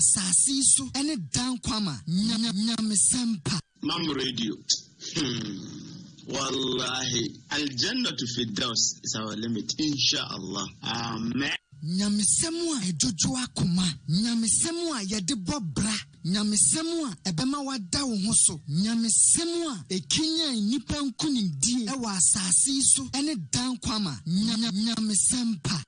Sasisu any down kwama nyam sempa. Mam radio. Wallahi, Al-Jannah to Firdaus is our limit, inshallah. Amen. Nyamisemu a ejojo akoma, nyamisemu a yede bobra, nyamisemu a ebema wada wo ho so, nyamisemu a ekinya nipa nkunimdie e wa asase so ene dan kwama, nyamisempa.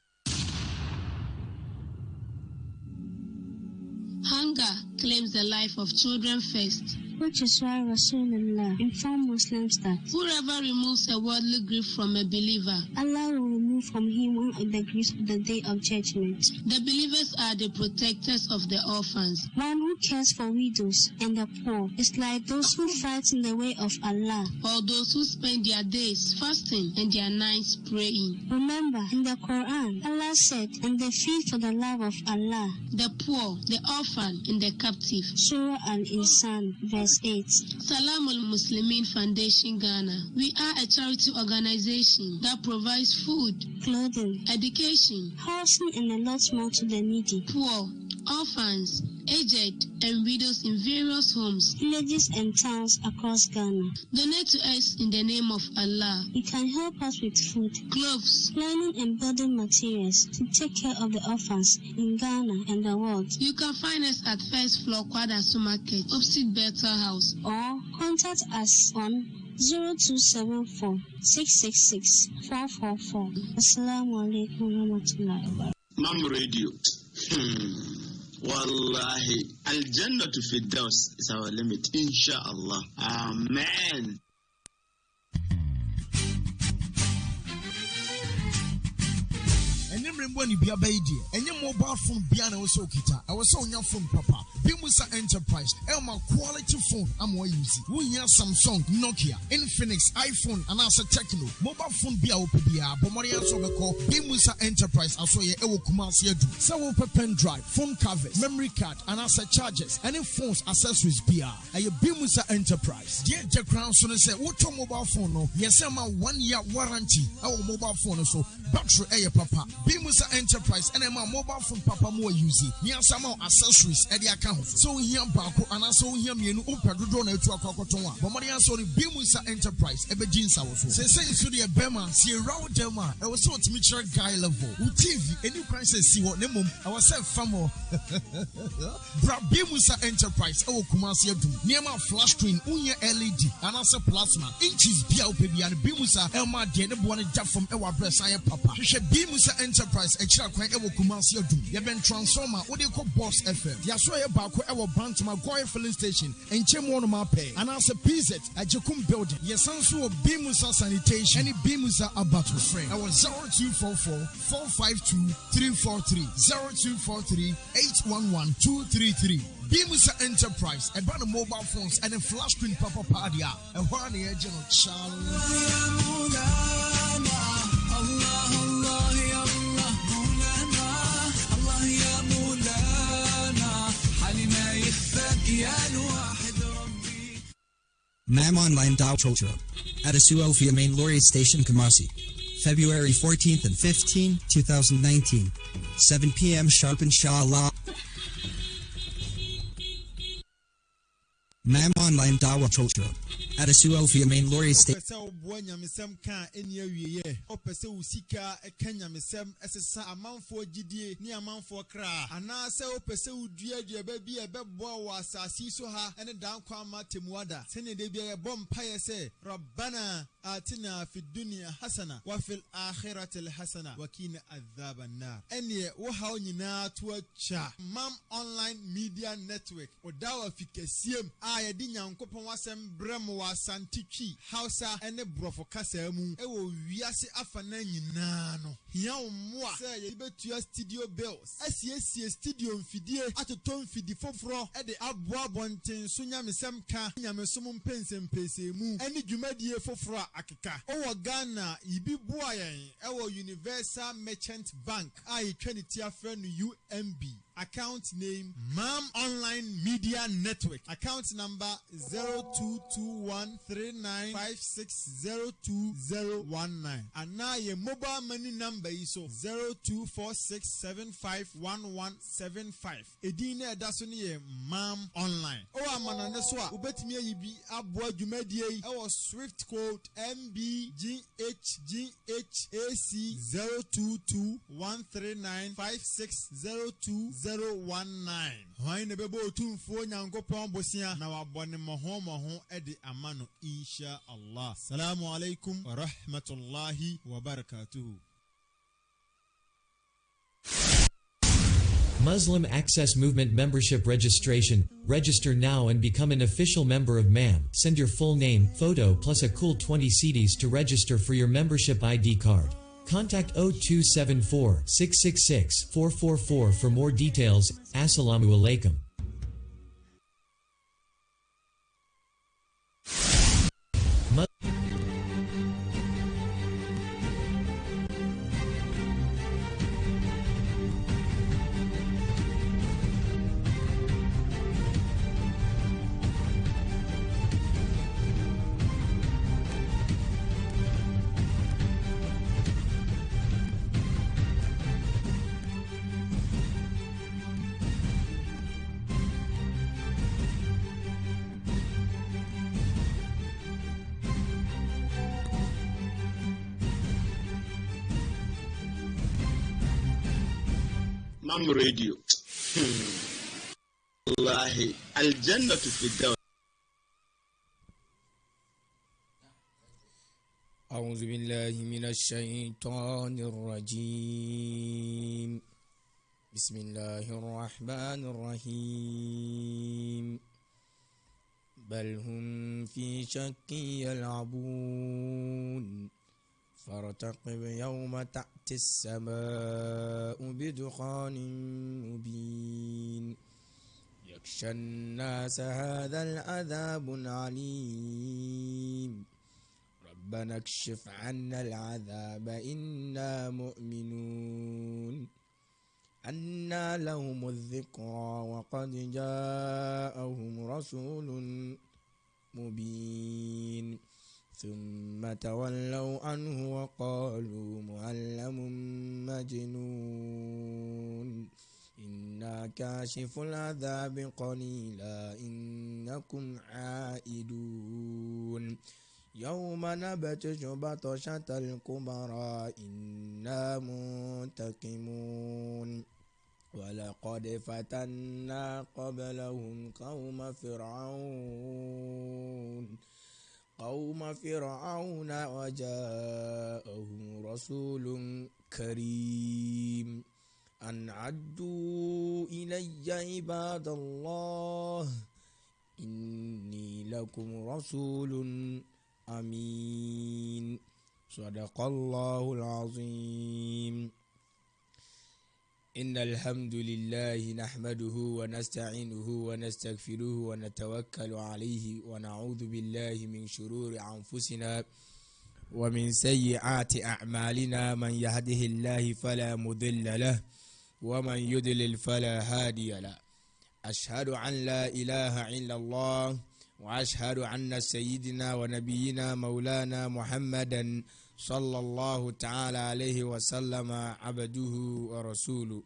Hunger claims the life of children first, which is why Rasulullah informed Muslims that whoever removes a worldly grief from a believer, Allah will remove from him one of the griefs of the day of judgment. The believers are the protectors of the orphans. One who cares for widows and the poor is like those who fight in the way of Allah, or those who spend their days fasting and their nights praying. Remember, in the Quran, Allah said, "And they feed for the love of Allah, the poor, the orphan, and the captive." Surah Al-Insan, verse 8. Salam al-Muslimin Foundation Ghana. We are a charity organization that provides food, clothing, education, housing, and a lot more to the needy, poor, orphans, aged, and widows in various homes, villages, and towns across Ghana. Donate to us in the name of Allah. You can help us with food, clothes, learning, and building materials to take care of the orphans in Ghana and the world. You can find us at first floor Kwadasu Market, opposite Bethel House, or contact us on 0274 666 444. Assalamu alaikum warahmatullahi wabarakatuh. Mam radio. Wallahi, Al-Jannah to Firdaus is our limit, inshallah. Amen. When you be a baby, and your mobile phone piano so kita. I was on your phone, Papa. Bimusa Enterprise, Elma quality phone. I'm more easy. We have Samsung, Nokia, Infinix, iPhone, and also Techno. Mobile phone be our PBA, Bomaria Sobeko, Bimusa Enterprise, I saw ye Ewo Kumasi do. So pen drive, phone covers, memory card, and also charges, any phones accessories BR. A Bimusa Enterprise. Dear Jack Crown, so say, what your mobile phone? No, yes, I'm a 1 year warranty. Our mobile phone, so battery, Papa. Bimusa Enterprise and my mobile phone papa more easy. Here some accessories at the account. So here Bako and also here me no Pedro na to akokotonwa. But money so the Bimusa Enterprise ebe jinsa wo so. Say so the Bema see round them I was so to meet guy level. U TV any crisis see what nemum I was say famo. Bra Bimusa Enterprise e wo Kumasi adu. Near my flash screen unye LED and also plasma inches bia opebi and Bimusa elma de ne bo ne ja from e wa press aye papa. Hwe Bimusa Enterprise Extra Kwan Ewo Kumasi Odum. You been transformer, what they call Boss FM. Yaso Bako Ewo Bantama Goy filling station, and Chemonoma Pay. And as a PZ at Jakum building. Yasansu Bimusa Sanitation, any Bimusa Abatu frame. I was 0244 452 343 0243 811 233. Bimusa Enterprise, a brand of mobile phones and a flash screen papa padia. A one year general challenge. Mam Online Dao Chocho. At Asuofia Main Lorry Station Kumasi. February 14th and 15, 2019. 7 p.m. sharp inshallah. Mam Online Dao Chocho. At Asuofia Main Lorry Station. Opese usika ekenya mesem esesa amanfo gidie ni amanfo kra anase opese udua dua ba bi ebebo wa asasi so ha ene dan kwa matemuada sene de bia bom paye se rabbana atina fid dunya hasana wa fil akhirati hasana wa qina adhaban nar ene wo ha onyina to acha Mam Online Media Network odawa fikasiem a ye di nyankopon wasem brem wa santitwi hausa ene brofo kasa mu ewo wiase afana nyina no hia omwa say ye betua studio bills asiesie studio mfidie atoto mfidi foforo e de aboa bonten so nyamesem ka nyamesom mpensempese mu ene dwumadie foforo akeka owo Ghana ibi boa yen ewo Universal Merchant Bank a yetwa ne tia fra no UMB Account name Mam Online Media Network. Account number 022139560219. And now your mobile money number is 0246751175. Edina dasoni Mam Online. Manana swa ubetimi yibi abwa dwumadie yi Swift code MBGHGHAC02139560219. Hwan ne bebo otumfo nyankopon bosia na wabone moho ede amano insha Allah. Assalamu alaikum wa rahmatullahi wa barakatuh. Muslim Access Movement Membership Registration. Register now and become an official member of MAM. Send your full name, photo plus a cool 20 CDs to register for your membership ID card. Contact 0274 666 444 for more details. Assalamu alaikum. Mam Radio. Wallahi, al-jannatu fi dawn. أعوذ بالله من الشيطان الرجيم. بسم الله الرحمن الرحيم. بل هم في شك يلعبون فارتقب يوم تأتي السماء بدخان مبين يخشى الناس هذا العذاب العليم ربنا اكشف عنا العذاب إنا مؤمنون أنى لهم الذكرى وقد جاءهم رسول مبين ثم تولوا عنه وقالوا معلم مجنون إنا كاشف العذاب قليلا إنكم عائدون يوم نبطش بطشة الكبرى إنا منتقمون ولقد فتنا قبلهم قوم فرعون وجاءهم رسول كريم أن عدوا إلي عباد الله إني لكم رسول أمين صدق الله العظيم. إن الحمد لله نحمده ونستعينه ونستغفره ونتوكل عليه ونعوذ بالله من شرور أنفسنا ومن سيئات أعمالنا من يهده الله فلا مضل له ومن يضلل فلا هادي له. أشهد أن لا إله إلا الله وأشهد أن سيدنا ونبينا مولانا محمدا صلى الله تعالى عليه وسلم عبده ورسوله.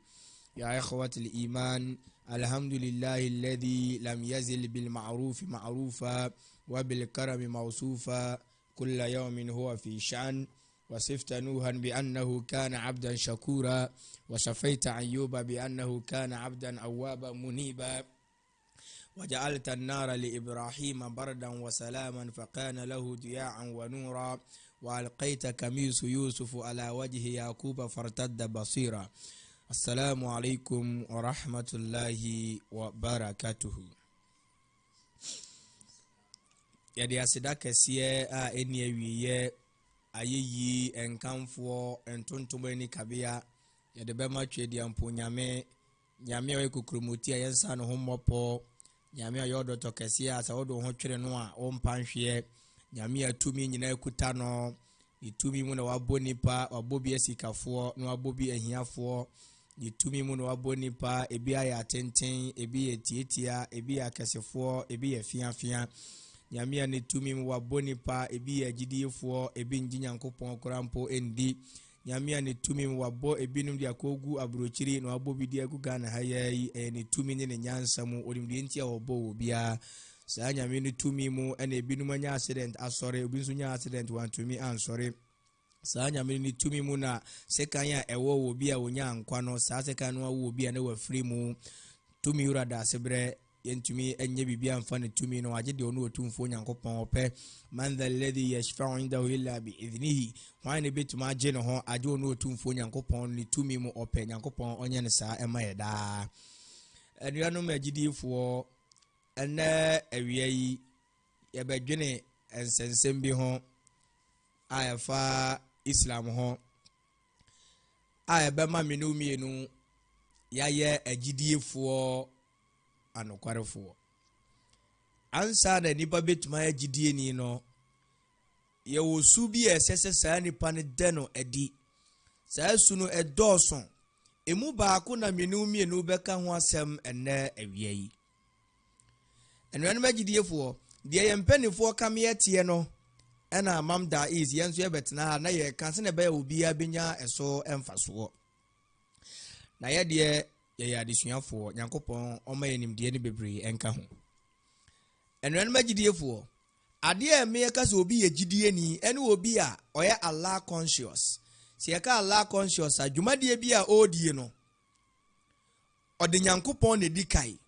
يا إخوة الإيمان، الحمد لله الذي لم يزل بالمعروف معروفا وبالكرم موصوفا كل يوم هو في شأن. وصفت نوحا بأنه كان عبدا شكورا وشفيت أيوب بأنه كان عبدا أوابا منيبا وجعلت النار لإبراهيم بردا وسلاما فكان له ضياء ونورا وألقيت كميس يوسف على وجه يعقوب فارتد بصيرا. السلام عليكم ورحمة الله وبركاته. يدي أسدا كسيه أني ويه ayeyi enkamfo entontomani kabea yede bema twedi ampo nyame oye kukrumuti ayensa no hommopo nyame ayodo to kese asa wodo ho twere no a ompanhwe nyame atumi nyina ekuta no itumi mu na wabonipa wabobi asikafo na wabobi ahiafo ne tumi mu no wabɔ nipa ebi ayɛ atenten ebi yɛ tietia ebi yɛ akɛsefoɔ ebi yɛ fiafia nyame ne tumi mu wabɔ nipa ebi yɛ agidiefoɔ ebi ngi nyankopɔn korampo endi nyame ne tumi mu wabɔ ebinom de akogu abrochiri na wabɔ bi de agu Ghana ha yi ne tumi ne nyansa mu odimde ntia wabɔ wo bia saa nyame ne tumi mu na ebinom anya accident asɔre obi nso nya accident wantumi ansɔre saa nyame ne tumi mu na sekan ya ɛwɔ wo bia wonya nkwa no saa sekan no wo bia na wafiri mu tumi wura da sebrɛ yentumi enye bibia mfa ne tumi no agye de ono otumfo nyankopɔn opɛ man the alladhi yashfa'u indahu illa bi idhnihi wan ne betuma agye ne ho agye ono otumfo nyankopɔn ne tumi mu opɛ nyankopɔn onye ne saa ema yɛ daa aduanom agidifoɔ ɛnɛ awia yi yɛbɛdwene ensensem bi ho a yɛfa Islam ho a yɛbɛma menu mienu yɛayɛ agidiefoɔ anokwarefoɔ ansa na nipa betuma agidie ni no yɛwɔ su bi ɛsɛsɛ saa nipa ne de no adi saa su no ɛdɔɔso emu baako na menu mienu bɛka ho asɛm ɛnɛ awia yi ɛnuanom agidiefoɔ deɛ yɛmpanifoɔ kam yɛteɛ no ɛna mamda is yɛnso yɛbɛtena ha na yɛka sɛ na ɛbɛyɛ obiara benya ɛso ɛmfasoɔ na yɛdeɛ yɛyɛ adesuafoɔ nyankopɔn ɔma yɛ nimdeɛ ne bebree ɛnka ho ɛnuanom agidiefoɔ adeɛ ɛmɛ yɛka sɛ obi yɛ gidie ni ɛne obi a ɔyɛ Allah conscious sɛ yɛka Allah conscious a dwumadeɛ bi a ɔredie no ɔde nyankopɔn na di kae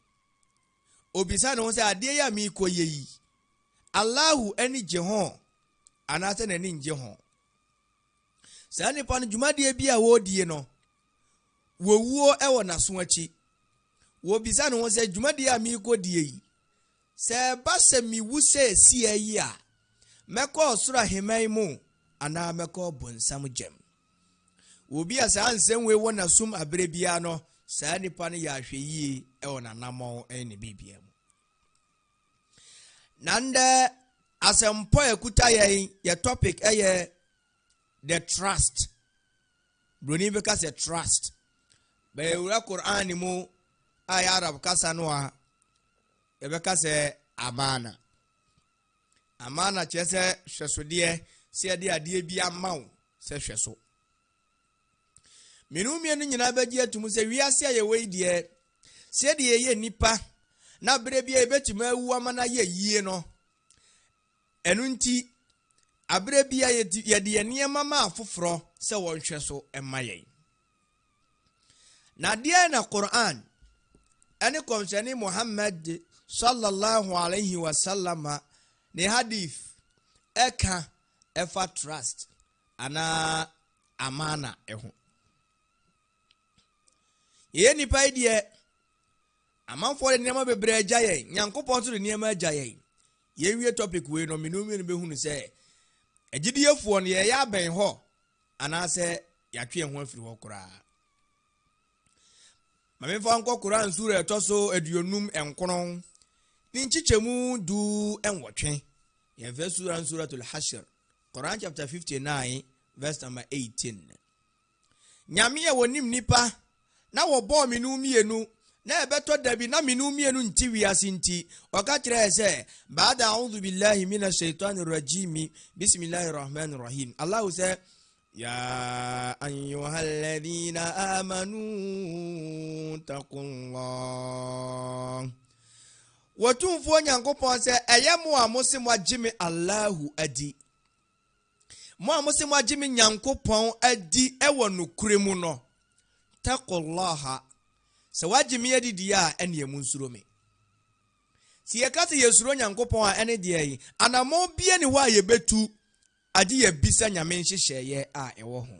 obisa ne ho sɛ adeɛ yɛ a meekɔ yɛ yi Allahu ani gye ho anaasɛ n'ani ngye ho saa nipa no dwumadeɛ bi a wɔredie no wowuo ɛwɔ naso akyi wobisa ne ho sɛ dwumadeɛ a meekɔ die yi sɛ ba sɛ miwu sɛ esi ayi a mɛkɔ ɔsoro ahemman mu anaa mɛkɔ bonsam gyam obi a saa nsɛm wei wɔ nasum abere bia no saa nipa no yɛ ahwɛ yie ɛwɔ nanamɔ ɛne bibia mu nande asɛmpɔ ekuta yɛ topic ɛyɛ the trust broni bɛka sɛ trust bɛwura Quran mu ayɛ Arab kasa no a yɛbɛka sɛ amana kyerɛ sɛ hwɛsodeɛ sɛ yɛde adeɛ bi ama wo sɛ hwɛ so menu mienu nyinaa bɛgye atum sɛ wiase a yɛwɔ yi deɛ sɛ deɛ yɛyɛ nipa na bere bi a yɛbɛtumi awu ama na yɛ yie no ɛno nti abere bi a yɛde yɛ nneɛma ma afoforɔ sɛ wɔnhwɛ so ɛma yɛn na deɛ na Quran ɛne kɔmhyɛne Muhammad sallallahu alaihi wasallam ne hadith ɛka ɛfa trust ana amana ɛho yɛ nipa yi deɛ amanfoɔ de nneɛma bebree agya yɛn nyankopɔn nso de nneɛma agya yɛn yɛwie topic wei no menu mienu bɛhunu sɛ agidiefoɔ no yɛyɛ abɛn hɔ anaasɛ yɛatwe yɛn ho afiri hɔ koraa mamemfa nkɔ Quran sura ɛtɔ so 59 ne nkyikyɛmu 18 yɛfɛ suratul Hashr Quran chapter 59 verse number 18 nyame yɛ wɔnim nipa na wɔbɔ menu mienu na ɛbɛtɔ dabi na menu mienu nti wiase nti ɔka kyerɛ sɛ ba'da a'udhu billahi minash shaitanir rajim bismillahir rahmanir rahim Allah sɛ ya ayyuhalladhina amanu taqullah watumfo nyankopɔn sɛ ɛyɛ mo a mose mo agyeme Allahu adi mo a mose mo agyeme nyankopɔn adi ɛwɔ nokure mu no taqullah sɛ wagyeme adi die a ɛne emu nsuro me si yɛka sɛ yɛsuro nyankopɔn a ɛne deɛ yi anamɔ bie ne hɔ a yɛbɛtu agye yɛ bisa nyame nhyehyɛeɛ a ɛwɔ ho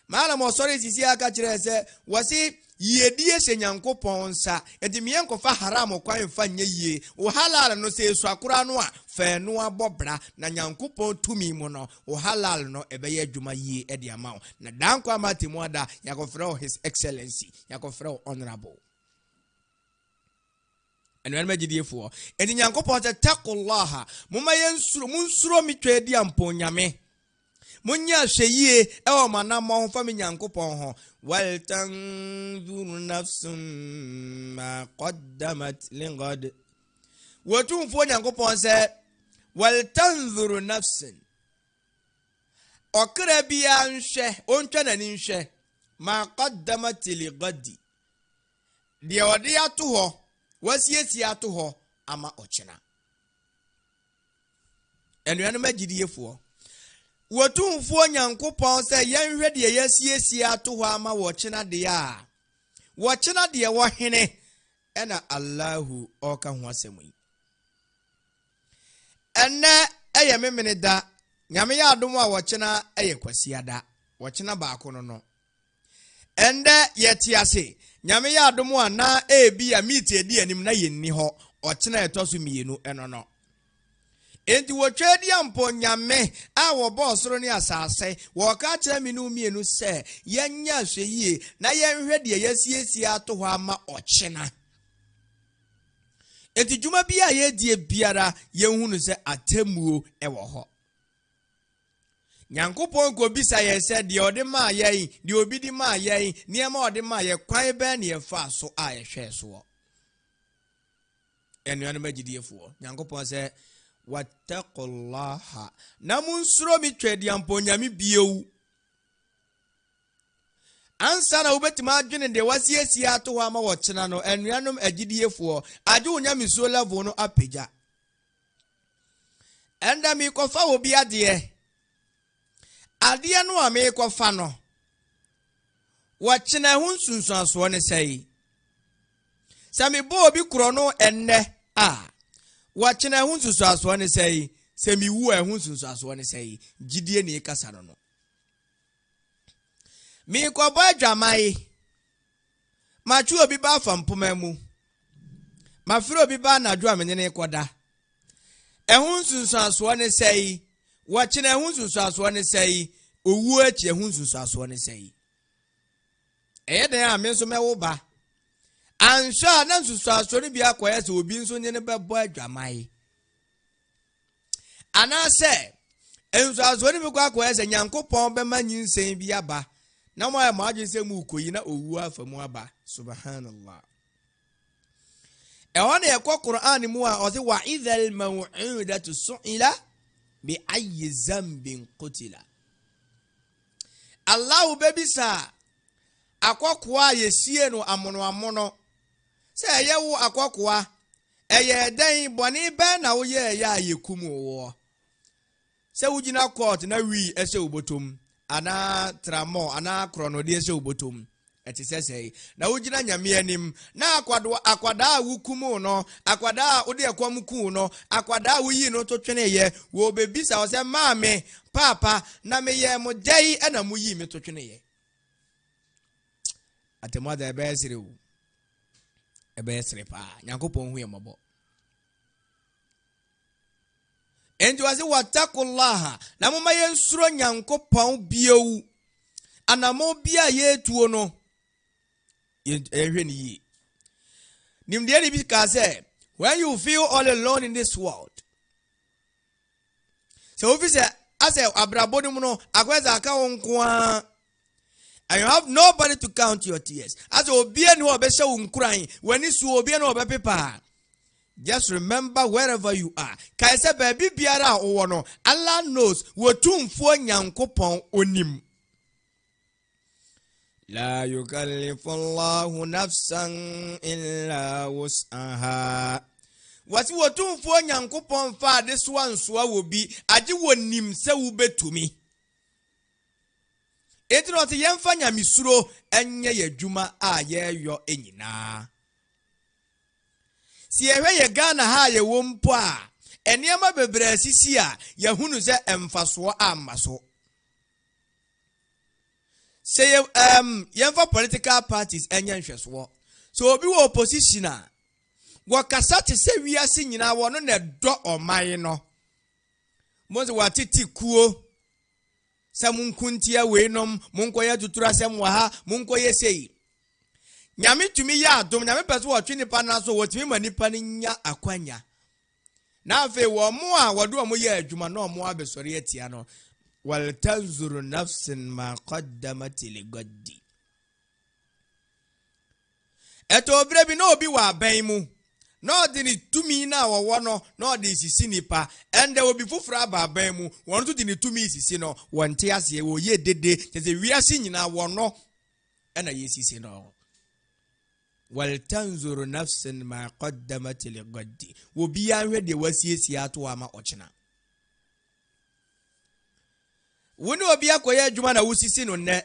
maala mo sɔre sisi aka kyerɛ sɛ wɔse yɛdie hyɛ nyankopɔn nsa enti meɛ nkɔfa haram kwan mfa nyɛ yie wo halal no sɛ esu akora no a fɛ no abɔ bra na nyankopɔn tumi mu no wo halal no ɛbɛyɛ adwuma yie ɛde ama wo na danko amate mu ada yakɔfrɛ wo his excellency yakɔfrɛ wo honorable ɛnuanom agyidiefoɔ enti nyankopɔn sɛ taqullaha momma yɛnsuro monsuro me twɛ di ampo nyame munya hweye ewo manamo ho fa me Nyankopɔn ho wal tanzuru nafsum ma qaddamat lingad wotumfo Nyankopɔn sɛ wal tanzuru nafsin okra bia nhwɛ ontwa nani nhwɛ ma qaddamat ligadi de ode ato hɔ wasiesie ato hɔ ama ɔkyena enuanom agidiyefo wotumfo Nyankopɔn sɛ yɛnhwɛ de yɛsiesie ato hɔ ama wɔkyena de a wɔkyena de wɔ hene ɛna Allahu ɔka ho asɛm yi ɛnɛ ɛyɛ memene da nyame yɛ adom a wɔkyena ɛyɛ kwasiada wɔkyena baako no ɛndɛ yɛte ase nyame yɛ adom a na ebi a meet edi anim na yenni hɔ ɔkyena ɛtɔ so mienu ɛno no enti wotwa di ampo nyame a wɔbɔ soro ne asase wɔka kyerɛ me no mienu sɛ yɛnya hwɛ yie na yɛnhwɛ de yɛsiesie ato hɔ ama ɔkyena enti dwuma bi a yɛdie biara yɛnhunu sɛ atemuo ɛwɔ hɔ Nyankopɔn ko bisa yɛ sɛ deɛ ɔde maa yɛn deɛ obi di maa yɛn nneɛma ɔde maa yɛ kwan bɛn ne yɛfa so a yɛhwɛ so ɛnuanom agyidiefo Nyankopɔn sɛ wattaqullaha na munsuro mi twɛdi ampo nyame biewu ansa na wobɛtuma adwene de wasiesie ato hɔ ama wɔkyena no ɛnuanom agyidiefo agye wo nyame so level no apagya ɛnda mi kɔfa wo bi adeɛ no a me kɔfa no wɔkyena ho nsunsuasoɔ ne sɛi sɛ me bɔ obi korɔ no ɛnnɛ a wɔkyena ho nsunsuasoɔ ne sɛi sɛ me wu a ho nsunsuasoɔ ne sɛi gidie ne kasa no me kɔbɔ adwamai matwe obi ba fa mpoma mu mafrɛ obi ba na adwo a menene kɔda ɛho nsunsuasoɔ ne sɛi wɔkyena ho nsunsuasoɔ ne sɛi owu akyi ho nsunsuasoɔ ne sɛi ɛyɛ den a me nso mɛwo ba anhwɛ a na nsunsuasoɔ no bi akɔyɛ sɛ obi nso nye ne bɛbɔ adwamai anaasɛ nsunsuasoɔ no bi kɔ akɔyɛ sɛ Nyankopɔn bɛma nyinsɛn bi aba na mo ayɛ mo adwene sɛ mu koyi na owu afa mu aba subhanallah ɛhɔ na yɛkɔ Qur'an mu a ɔse wa idhal maw'udatu su'ila bi ayyi zambin qutila Allah bebisa akwakoa yesie no amono sɛ ɛyɛ wo akwakoa ɛyɛ dan bɔne bɛn na wo yɛ ya yekum wo sɛ wugina court na wi ɛsɛ obotom ana tramo ana kronode ɛsɛ obotom ɛte sɛ na wugina nyame anim na akwada a wukum no akwada a wode akwam ku no akwada a wuyi no to twene ye wo bebisa wo sɛ maame papa na meyɛ mo dai ɛna mo yi me to twene ye atemada ɛbɛsere wo ɛbɛsere pa Nyankopɔn hu yɛ mɔbɔ enti wase wattaqullaha na mo ma yɛnsuro Nyankopɔn biewu anamo bia yɛtuo no yɛhwɛ ni yi nimdeɛ ni bi ka sɛ when you feel all alone in this world so if sɛ asɛ abrabɔ no mu no akwɛsɛ aka wo nko and you have nobody to count your tears as obia ni obɛhyɛ wo nkuran wani so obia ni obɛpepa just remember wherever you are kai sɛ baabi biara a wo no Allah knows wotumfo Nyankopɔn onim La yukallifullahu nafsan illa wus'aha. Wasi wotumfo Nyankopɔn fa de so ansoa wo bi agye wonim sɛ wo betumi. Etino te yemfa nyamesuro enye yadwuma a yeyɔ enyina. Si ehwe ye Ghana ha ye wo mpo a eniema bebre asisi a yahunu sɛ emfaso amma so. Say yemfa political parties enye nhweso. So obi wo opposition a wakasa te se wiase nyina wo no na do oman no. Mo se watiti kuo se munkuntia weinom munkoye tutura sem wa ha munkoye sei. Nyame tumi ya adom nyame pese wo twe nipa na so wotimi ma nipa ni nya akwanya. Na afi wo mo a wodo mo ye adwuma na mo abesori atia no. waltanzuru nafsin ma qaddamat ligadi. Eto obre bi na obi wa aban mu na odi ni tumi na wo no na odi sisi nipa ende obi foforo aba aban mu won to di ni tumi sisi no wonte ase wo ye dede teze wiase nyina wo no ena ye sisi no. Waltanzuru nafsin ma qaddamat ligadi. Wo bi anhwe de wasiesie ato ama ochina. Woni obi akoye adwuma na wosisi no ne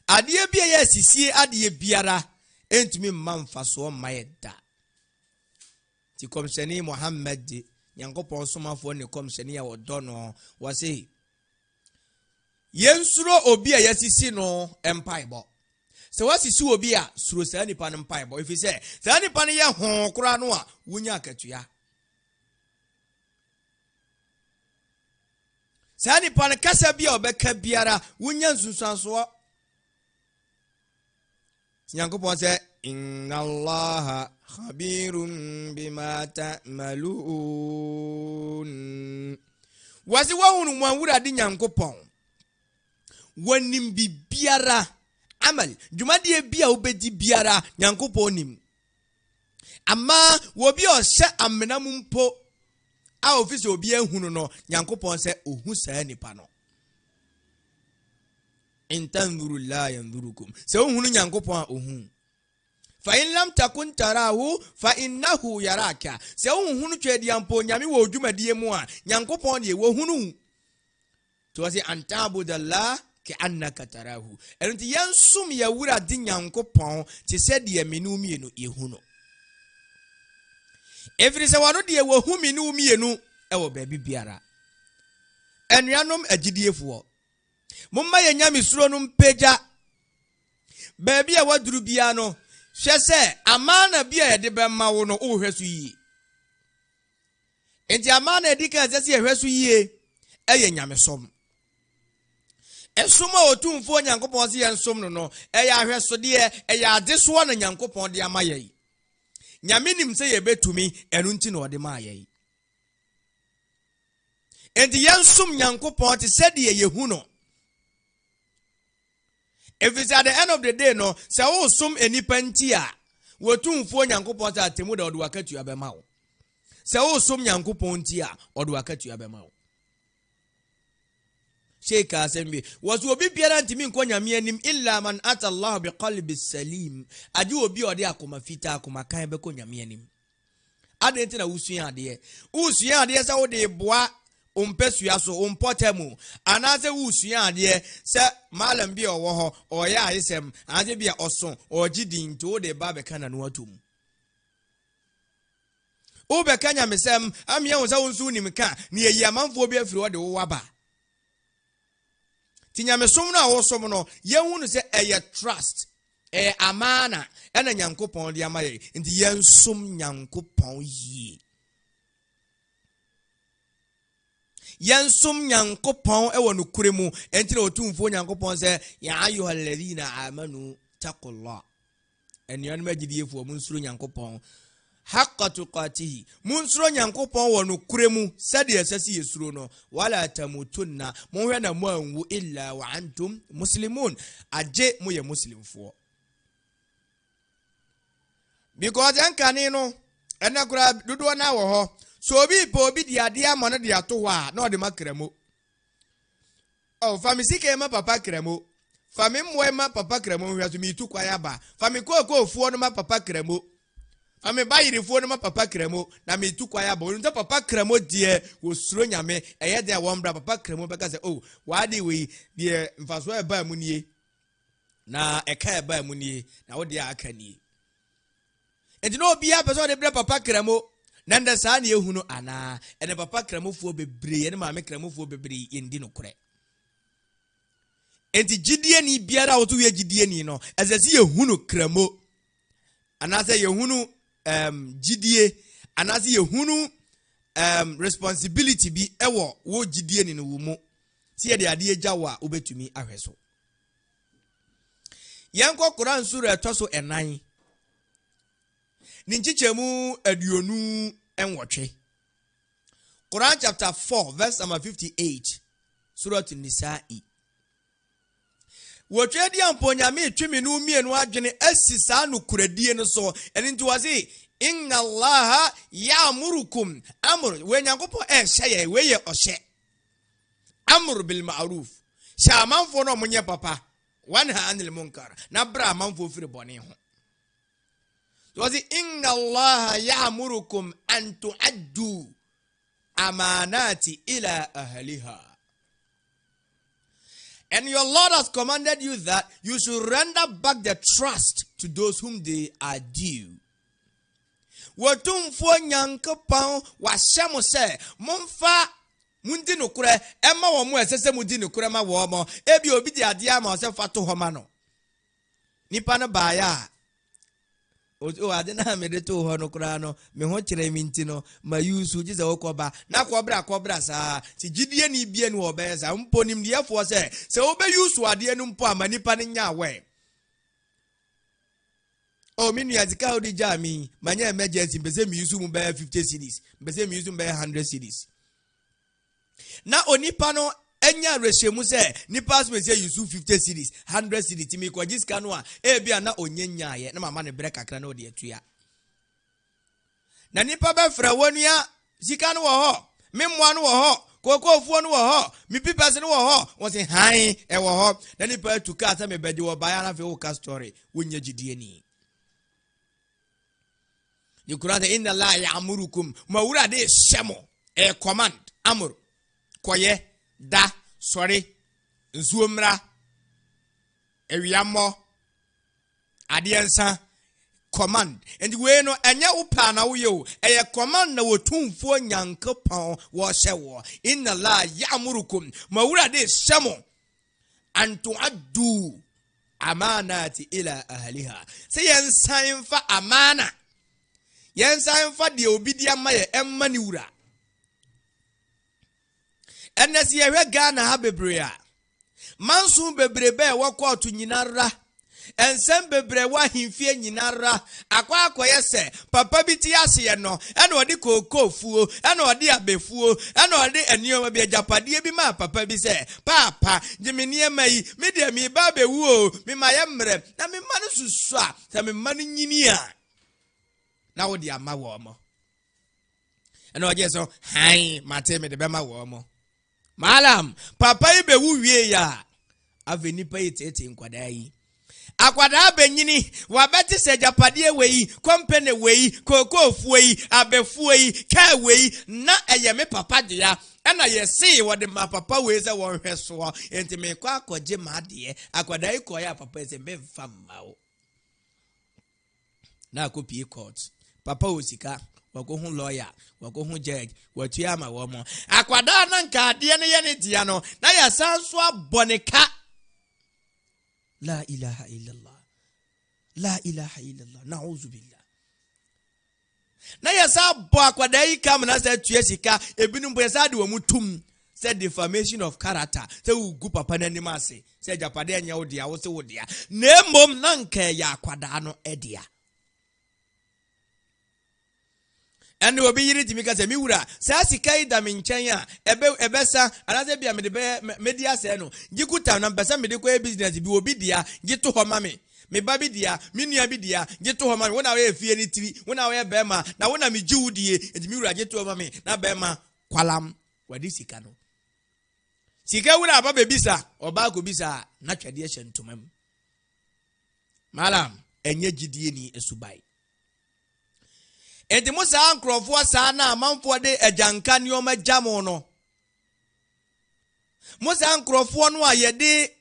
ade bia ye sisi ade biara entumi mamfa so mayeda. Ti komseni Muhammad Nyankopon somafo ne komseni ya wodono wase yensuro obi a yasisi no empaibo. Se wasisi obi a suro sa nipa no empaibo ifi se sa nipa no ye ho kura no a wonya akatua. Sa nipa no kasa bia obeka biara wonya nsunsanso. Nyankopon se inna Allaha khabirun bima ta'malun. Wasi wa hunu mwanwura di Nyankopon wanim biara amal jumadi bia obedi biara Nyankopon nim. Ama wobi o hye amena mu mpo a ofisi obi ehunu no Nyankopon se ohu saa nipa no. Intanzuru la yanzurukum. Se ohunu Nyankopon ohu. Fa in lam takun tarahu fa innahu yaraka. Se ohunu twedi ampo nyame wo dwumadie mu a Nyankopon de wo hunu. To wasi antabudallah ke annaka tarahu. Enti yansum ya wura di Nyankopon ti se de menu mienu ehunu. Every se wano de wo hu menu mienu e wo baabi biara. Enuanom agidiefuo. Mumma ye nyame suro no mpeja. Baabi a waduru bia no hwe se amana bia ye de bemma wo no wo hweso yi. Enti amana edika sese ye hweso yi eye nyame som. Esoma otumfo Nyankopon se ye nsom no no eye ahweso de eye adeso na Nyankopon de amaye. Nyame nim se ye betumi enu nti na ode ma aye. Enti yensom Nyankopon te se de ye hu no. If it's at the end of the day, no, say oh some any pentia. We too for Nyankopon ta temu da odu akatu abema wo. Say oh some Nyankopon tia odu akatu abema wo. Sheikh Asembi was obi biara ntimi nko nyame anim illa man ata Allah bi qalbi salim. Adi obi ode akoma fita akoma kan be ko nyame anim. Ade nti na usua ade. Usua ade say wo de boa umpesua so umpotemu anase usua ade se malam bi owo ho oya ayesem ade bia oso ogidin to de ba be kana no atum o be kanya mesem amia wo sa wonsu nim ka ne yi amanfo bi afiri wo de wo waba tinyamesom na wo som no yehunu se eye trust amana ena Nyankopon de amaye nti yensom Nyankopon yi. Yansum Nyankopon ewo nukure mu entire otumfo Nyankopon se ya ayyuhal ladina amanu taqullah. Eniyan magidiefu munsuro Nyankopon haqqa tuqatihi. Munsuro Nyankopon wo nukure mu sade asasi yesuro no wala tamutunna monhwe na mwanwu illa wa antum muslimun. Aje mu ye muslimfo. Because ankane no enakura dodo na wo ho. So obi di ade amano de ato wa na ode makramo. Oh fami sike ma papa kramo. Fami mwe ma papa kramo hwa so mi tu kwa ya ba. Fami ko fuo no ma papa kramo. Fami bayiri fuo no ma papa kramo na mi tu kwa ya ba. Onta papa kramo die wo suro nyame eye de wo mbra papa kramo be ka se oh wa de we de mfaso e ba mu nie. Na eka e ba mu nie na wo de aka nie. Enti no obi a person de bra papa kramo. Nanda saa ne ehunu ana ene papa kramofuo bebre ene maame kramofuo bebre yendi no kure. Enti gidie ni biara wotu we gidie ni no azasi ehunu kramo anase yehunu gidie anase yehunu responsibility bi ewo wo gidie ni no wo mu tie de ade agyawa obetumi ahweso. Yanko Quran sura etoso enan Ninchichemu aduonu enwotwe. Quran chapter 4 verse number 58. Surat Nisa'i. Wotwe di amponyame twemi no mienu adwene asisa no kuradie no so ene nti wase inna allaha ya'murukum amr we nyankopon hye we ye ohye amr bil ma'ruf shamanfo no munye papa wanha anil munkar na bra manfo firi bone ho wase inna allaha ya'murukum an tu'addu amanati ila ahliha. And your Lord has commanded you that you should render back the trust to those whom they are due. Watumfo nyankopon wahyamo se momfa mundi nokure ema wo mo esese mudi nokure ma wo mo ebi obi di ade ama se fato ho ma no nipa no baaya o ade na me de to ho no kura no me ho kire mi ntino ma yusu gize wokoba na kobra sa ti gidie ni bie ni obeza mponim de afo se obe yusu ade no mpo ama nipa ne nya we o minu ya zika odi jami manya emergency mbese mi yusu mu be 50 cedis mbese mi yusu mu be 100 cedis na onipa no enya reshemu se nipa so se yusu 50 cedis 100 cedis timi ko giska no a bia na onyanya ye na mama ne bre kakra na odi atua na nipa be fra wanua sika no wo ho memmoa no wo ho kokofuo no wo ho mi pipes no wo ho won se han e wo ho na nipa atuka asa me bedi wo baya na fe wo ka story wonya gidie ni the Quran say inna la ya'murukum mawura de shemo a command amur koye da sorry nzuomra ewiamo adiensa command and we no enya upa na wo ye e command na wotumfo nyankopon wo hyewo inna la ya'murukum mawura de shemo an tu'addu amanati ila ahliha say yensan fa amana yensan fa de obidi amaye emma ni wura enesi yewe Ghana ha bebrea mansun bebrebe e wakotu nyinara ensem bebre wa himfie nyinara akwa akoye se papa biti ase no ena odi kokofuo ena odi abefuo ena odi enioma bi ajapade bi ma papa bi se papa jimenie mai me de mi ba bewu o mi maye mre na mi ma no susu a se mi ma no nyini a na wo di ama wo mo ena oje so han mate me de be ma wo mo malam papa ibe wu wie ya aveni pa itete nkwada yi akwada benyini wabeti se japade weyi company weyi kokofu weyi abefu weyi ka weyi na eyeme papa dia ena yesi wode ma papa we se won hweso enti me kwa akoje ma de akwada yi koya papa se be famma o na akopie court papa osika wako hu lawyer wako hu judge watu ama wo mo akwada na nka de ne ye ne dia no na ya sanso aboneka la ilaha illallah la ilaha illallah na'udhu billah na ya sa bo akwada yi kam na sa tue sika ebinum bo sa de wo mutum say defamation of character say ugu papa na nim ase say japade anya wo dia wo se wo dia na mom na nka ya akwada no edia ene obi yiri timika se mi wura sa sikai da me nchen a ebesa anaze bia me de media se no gikuta na mpesa me de ko business bi obi dia gitu ho ma me ba bi dia me nua bi dia gitu ho ma me wona we efie ni tiri wona we bema na wona me jiwudie enti mi wura gitu ho ma me na bema kwalam wadi sika no sika wura aba be bisa oba ko bisa na twade ehye ntomam malam enye gidie ni esubai enti musa ankrofo sa na amanfo de ajanka ne o majamo no musa ankrofo no ayede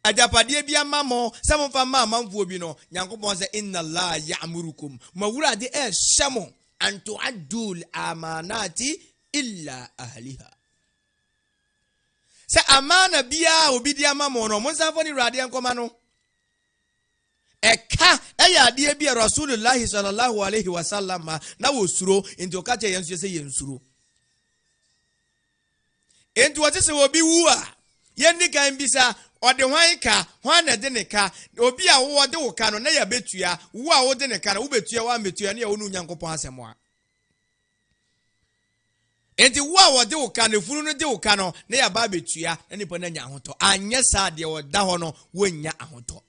ajapade bia mamo samfa ma amanfo bi no nyankopon se inna la ya'murukum mawura de shamo an tu'addul amanati illa ahliha se amana bia obi di amamo no musa fo ni rade enkoma no eka eya ade bia Rasulullah sallallahu alaihi wasallam na wosuro enti okache yensu se yensuro enti wotese obi wu a yendi kan bisa ode hwan ka hwan na de ne ka obi a wo de wo ka no na ya betua wo a wo de ne ka na wo betua wa metua ne ya wonu nyankopon asemo a enti wo a wode wo ka no funu no de wo ka no na ya ba betua na nipa na nya ahoto anya sa de wo da ho no wonya ahoto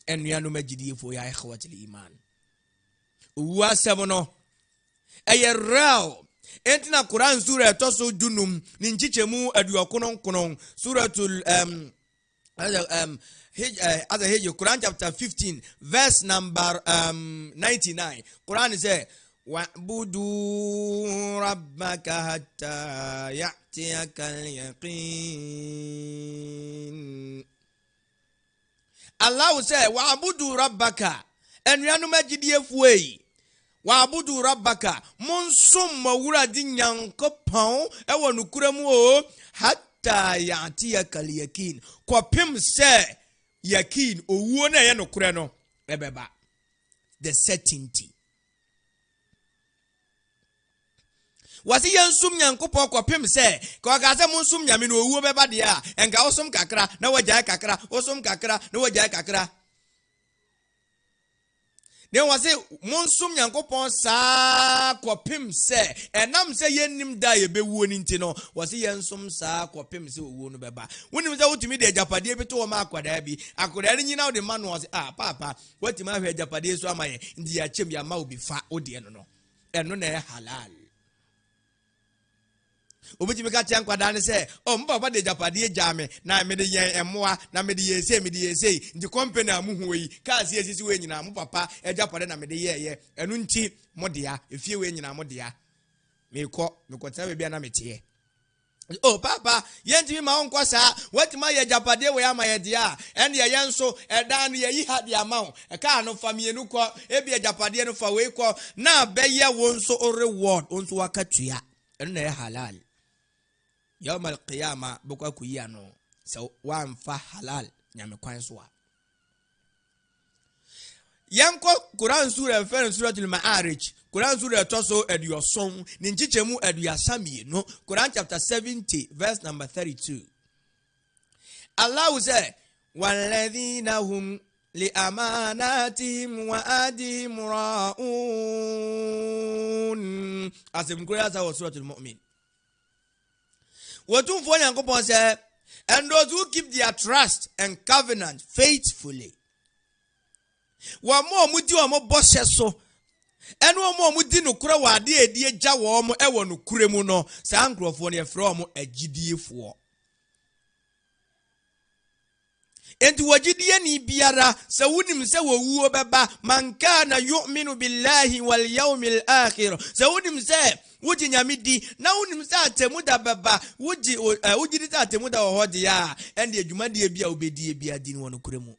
enua no magidie fo ya ikhwatul iman wa sabono eye real enti na Quran sura etoso dunum ni nchichemu aduokonon suratul Quran chapter 15 verse number 99 Quran say wa'budu rabbaka hatta ya'tiyaka al-yaqin. Allah say wa'budu rabbaka enuanu magidie fuei wa'budu rabbaka monsum mawura di nyankopon ewo nukuramu o hatta ya'tiyaka al-yaqin kopim say yakin owuo na ye nokure no ebeba the certainty wasi yansum nyankopon kopim se ko ga se monsum nyame no owuo beba de a enga osum kakra na wagyae kakra osum kakra na wagyae kakra ne wasi monsum nyankopon sa kopim se enam se yenim da ye bewuo ni nti no wasi yansum sa kopim se owuo no beba wonim se wotumi de japade bi to wo ma akwada bi akwada ni nyina wo de ma no wasi papa wotimi ahwe japade so amaye ndi ya chem ya ma obi fa ode no eno na halal obiti meka tia nkwada ne se mpa de japade jame na me de yen emoa na me de yese ndi company amuhu yi ka se esisi we nyina mo papa japade na me de ye enu nti modea efie we nyina modea meko tebe bia na metie papa yenti mi ma onko sa watima ye japade we ama ye dia ene ye yenso edan ye yi ha dia ma e ka no famie nu ko e bia japade no fa we ko na be ye wonso o reward onso wakatua enu na ye halal yawm al-qiyama bukwa kuyano so wamfa halal nyame kwan so yanko Quran sura suratul Ma'arij Quran sura toso eduoson ni nchichemu eduasami no Quran chapter 70 verse number 32 Allah say walladhina hum li amanatihim wa adihim ra'un asim Quran suratul Mu'min. What do for Yankopon say, and those who keep their trust and covenant faithfully. One more muti or more bosses so, and one more muti no kura wa dear jaw mo ewo no kuremu no sancrophone from a GD4. And to wajidia ni biara sa wunim se wo wuo beba man kana yu'minu billahi wal yawmil akhir sa wunim se wuji nyamidi na wunim se atemu da beba wuji di atemu da ho de ya and adwumade bia obedi bia di no kuremu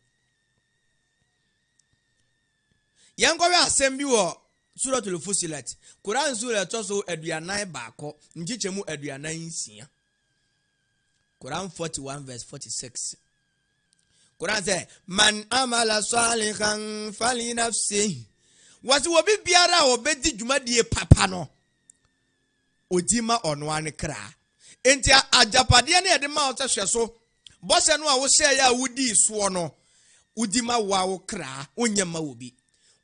yankwa asem bi wo suratul Fusilat Quran sura toso aduanan baako ngichemu aduanan nsia Quran 41 verse 46 Quran say man amala salihan fali nafsi wasi wobi biara obedi dwumadie papa no odima ono ane kra enti ajapade na yede ma otahwe so bose no a wo hye ya wudi so no udima wa wo kra onyema wobi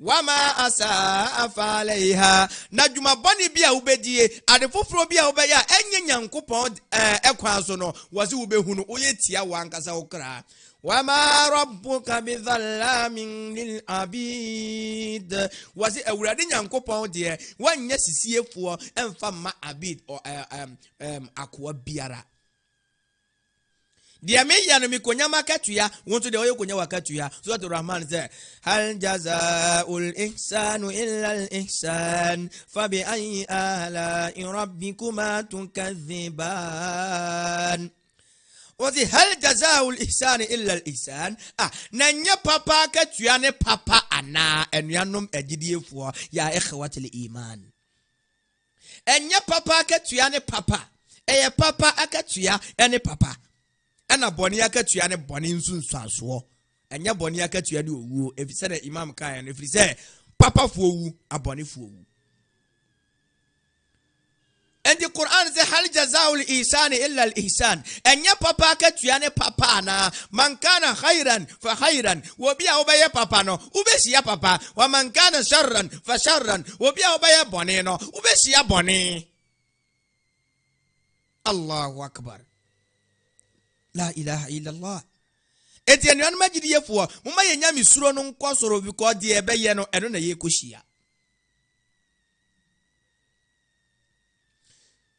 wama asa afalaiha na dwuma boni bia ubedie ade foforo bia obeya enye nyankopon ekwan so no wasi ubehunu oyetia wankasa wo kra wama rabbuka bidhallamin lil abid wasi awurade nyankopon de wanya sisiefuo emfa ma abid o akwa biara dia me ya no mikonya makatuya wonto de oyokonya wakatuya suratul rahman say hal jazaa'ul ihsanu illa al ihsan fa bi ayyi ala'i rabbikuma tukadhiban wasi hal jazaa'ul ihsani illa al ihsan nanya papa katuya ne papa ana enuanom agidiefuo ya ikhwatul iman enya papa katuya ne papa eye papa akatuya ene papa ana boni akatua ne boni nsunsuaso enya boni akatua de owu efise na imam kan no efise papa fo owu aboni fo owu and the Quran says hal jazaa'ul ihsani illa al ihsan enya papa akatua ne papa na man kana khairan fa khairan wo bia obaye papa no ubeshia papa wa man kana sharran fa sharran wo bia obaye boni no ubeshia boni Allahu akbar. La ilaha illallah. Eti enu anu magidi yefo muma yenya misuro no nkọ soro because de ebeye no eno na ye koshia.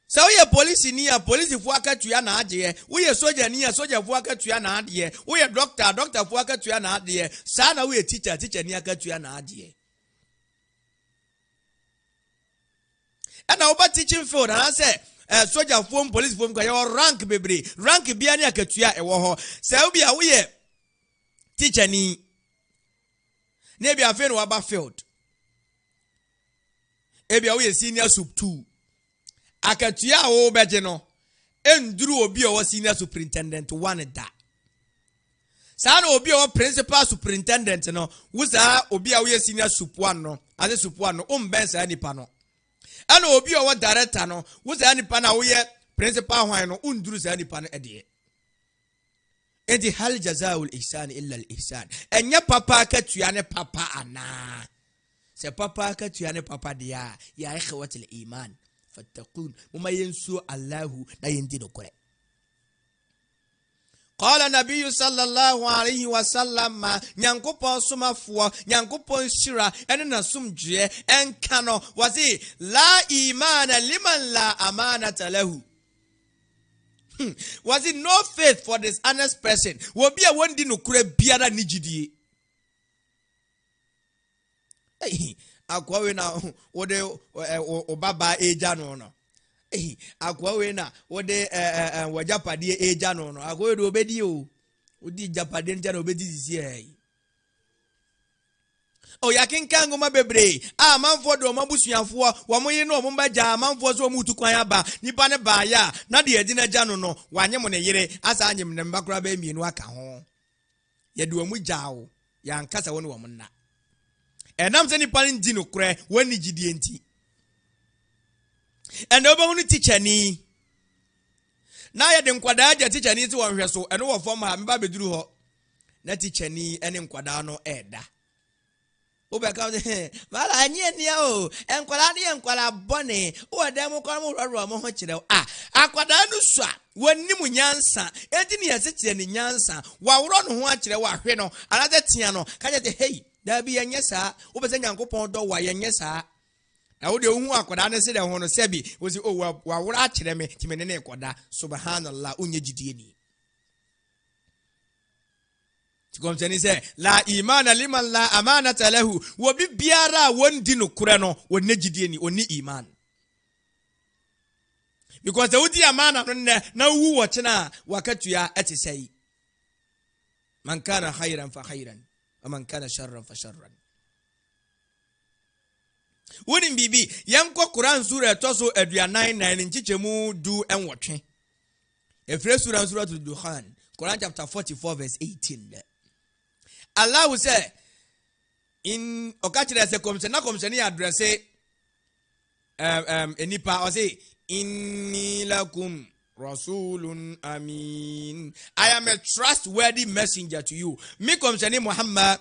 So we police ni ya police fu akatua na ade we soldier ni ya soldier fu akatua na ade we doctor fu akatua na ade sa na we teacher ni akatua na ade. And now about teaching field and I say soldier form police form kwa your rank bebre rank bia ni akatua e wo ho say obi a we teacher ni na bia fe no aba field e bia we senior sub 2 akatua wo beje no enduru obi o senior superintendent 1 da sa na obi o principal superintendent no wo sa obi a we senior sub 1 no as sub 1 no umben sa nipa no ana obi o director no wo sa nipa na wo ye principal hwan no unduru sa nipa no ede edi hal jazaa'ul ihsan illa al ihsan enya papa akatua ne papa ana se papa akatua ne papa dia ya ikhwatul iman fattaqun muma yansu Allahu na yindi dokore. Qala nabiyyu sallallahu alayhi wa sallam nyankopon somafuo nyankopon shira ene na sumdue enka no wasi la imana liman la amanata lahu. Was it no faith for this honest person? Will be a one din ukure biara nijidie. Hey, akwawe na ode obaba eja no no. Hey, akwawe na ode wajapadie eja no no. Akwawe do obedi o. Odi japade nja no obedi sisi o yakin kango mabebre manfo do mabusuafo wo moye no mo mbaja manfo so mutu kwan aba nipa ne ba ya na de edi na ja no no wanye mo ne yere asa anyem ne mbakura ba mienu aka ho ye de omu jaawo ya nkasa woni wo mna enam se nipa ne ndi no kure woni gidie nti eno ba hunu teacher ni na ye de nkwada aja teacher ni ti wo hwe so eno wo form ha me ba beduru ho na teacher ni ene nkwada no eda Obeka mala anye nia o enkwala ni enkwala bone o dem kwa mo roro mo ho kire akwada no so a wani mu nyansa enti ne yesete ne nyansa wa woro no ho akire wa hwe no anade tia no ka je hey da bi yenye sa obese nyankopon do wa yenye sa na wo de hu akwada ne se de ho no sebi wosi o wa woro akire me timene ne koda subhanallah onye gidie ni. Komseni say la imana liman la amanata lahu wo bi biara wondi no kure no wonne gidie ni oni iman because the wudi amana no na wu wo chena wakatua etisai man kana khairan fa khairan wa man kana sharran fa sharran woni bibi yanko Quran sura etoso aduanan nan nchichemu du enwotwe efre sura suratul Dukhan Quran chapter 44 verse 18. Allah will say in okachire se komseni address enipa o say inni lakum rasulun amin. I am a trustworthy messenger to you. Me komseni Muhammad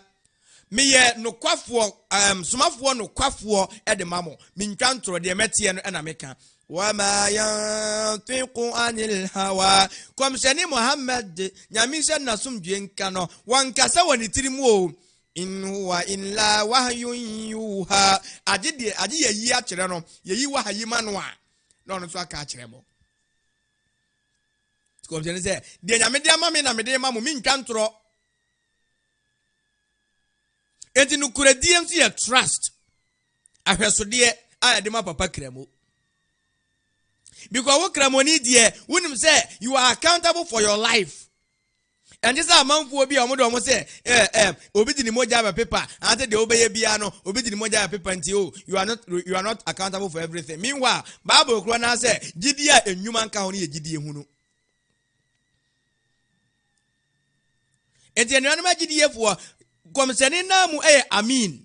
me ye no kwafo somafo no kwafo e de mamo me ntwantro de metie no na meka wa ma yantiqu anil hawa komseni Muhammad nyamisha na sumdue nka no wankasa woni tirimu o in huwa illa wahyun yuha aje yi a kire no yi wahayi mano a no no so aka kire mo komseni se de nyamede ama me na mede mamo me ntwantro enti nukuredie nso ye trust ahwesode a de ma papa kramo because wo kramo ni die wonim say you are accountable for your life and this amanfo obi omodo say obi di ni moja ba paper ante de obeye bia no obi di ni moja ba paper nti you are not accountable for everything. Meanwhile Bible kro na say gidi a enwuma nka ho ne ye gidi ehunu enti enu ma gidi efo komseni namu amin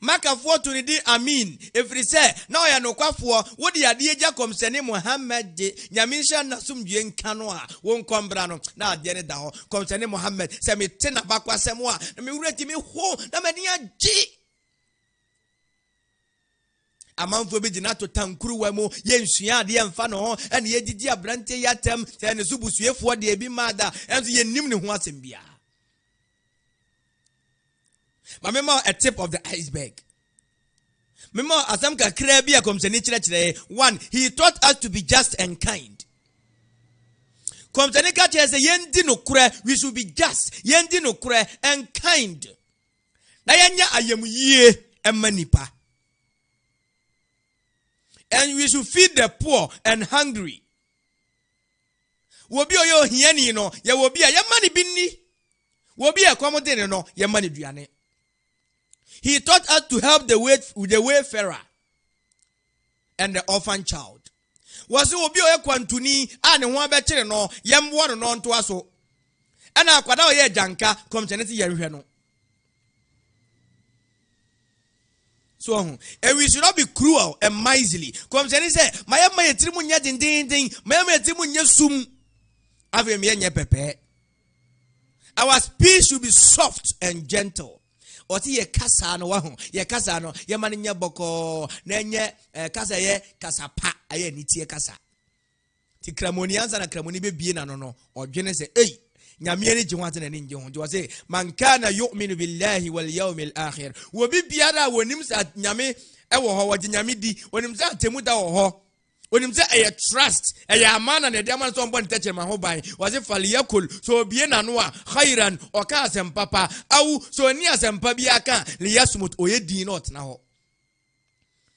maka foto ni di amin every say na oya no kwafo wodi ade eja komseni Muhammad nyamisha na sumdue nka no a won kombra no na ade ne da ho komseni Muhammad se me te na bakwasem a na me wurati me ho na me dia ji amanfo bi gina to tankuru wa mu ye nsua de mfa no ho ene ye didi abrante yatam se ne subusuefo de bi mada enso ye nim ne ho asem bia. Mama a tip of the iceberg. Mama asam kakra bi akomseni kire. One, he taught us to be just and kind. Komseni ka kire se yendi no kure, we should be just, yendi no kure and kind. Na yenya ayemye emanipa. And we should feed the poor and hungry. Wobi oyo hiani no, ya wobi a yamani binni. Wobi a kwamodene no, yamani duane. He taught us to help the wayfarer and the orphan child. Was obi oye kwantuni ane ho abekire no yemwo no nto aso. Ana akwada oye janka komcheneti yehwe no. So and we should not be cruel and miserly. Komcheni say mayama yetirimu nya dindindin, mayama yetirimu nya sum. Ave me nya pepe. Our speech should be soft and gentle. Oti ye kasa no wa ho ye kasa no ye mane nya boko na nye kasa ye kasa pa aye ni tie kasa ti kramoni anza na kramoni be bie na no odwene se ei nyame ni je ho ate na ni nje ho je say man kana yu'minu billahi wal yawmil akhir wo bi biara wonim sa nyame e wo ho wo je nyame di wonim sa temu da wo ho wonim sa e trust e amana na de amana so mbon teche ma ho ban was fal yakul so bie na no a khairan o ka asem papa au so ni asem pa bia ka li yasmut oyedi not na ho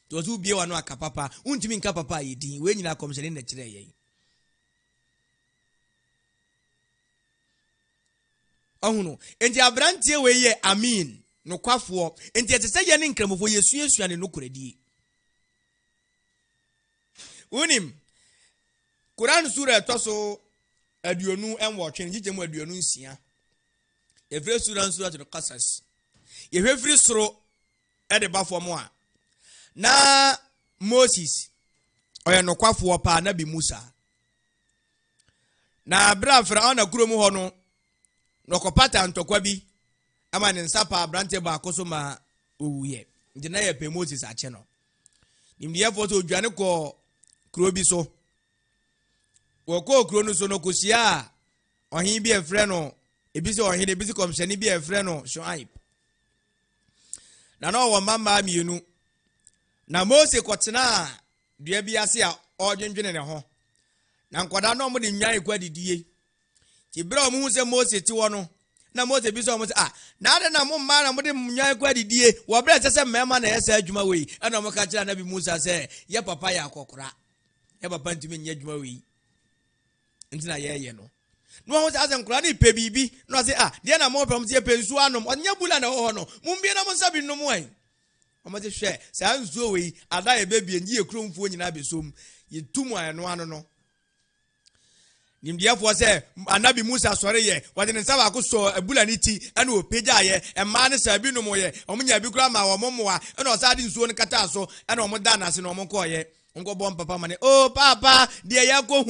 to so bie wa no aka papa untimi nka papa yedi we nyina komshene na kire ye ahuno enti abrantie we ye amin no kwafo enti etese ye ne nkramofo yesuesua ne no koredi. Unim Quran Surah toso aduonu enwo twen jijemu aduonu nsia. Every Surah to the Qasas. Every soro e de bafo mo a. Na Moses oya no kwafo pa na bi Musa. Na bra Faraon na kuromu ho no no kopata ntokwa bi ama ne nsapa abrante ba akoso ma owuye. Nti na ye pe Moses ache no. Nimdiye foto odwane ko krobi so woko kro no so no kosia ohin bi efre no ebi se ohin ebi se komshani bi efre no Shuaib na no wo mama mienu na Mose kotena dua bi ase a odwendwene ne ho na nkoda no mo de nwan ekwa didie ti bra mo hu se Mose ti wo no na Mose bi so mo se na ade na mo mma na mo de nwan ekwa didie wo bra se mema na yesa adwuma we ana mo ka kira na bi Musa se ye papa ya kokora e papa ntimi nya adwuma we ntina ye no no ho se nkura ni pe bibi no se de na mo pam se pe nsu anom onya bula na ho no mumbie na mo sabi no mo ai o mo se hwe sa nsu we ada ye bebie nyi ekromfuo nyina besom ye tumu ano ano no nimdiafo se anabi Musa sore ye wade ne nsa ba ko so abula ni ti ene opeja ye emma ne sabi no mo ye omunya bi kura ma wo momoa ene osade nsuo ne kata so ene omo da na se no omo ko ye onko bom papa mane papa de yakọ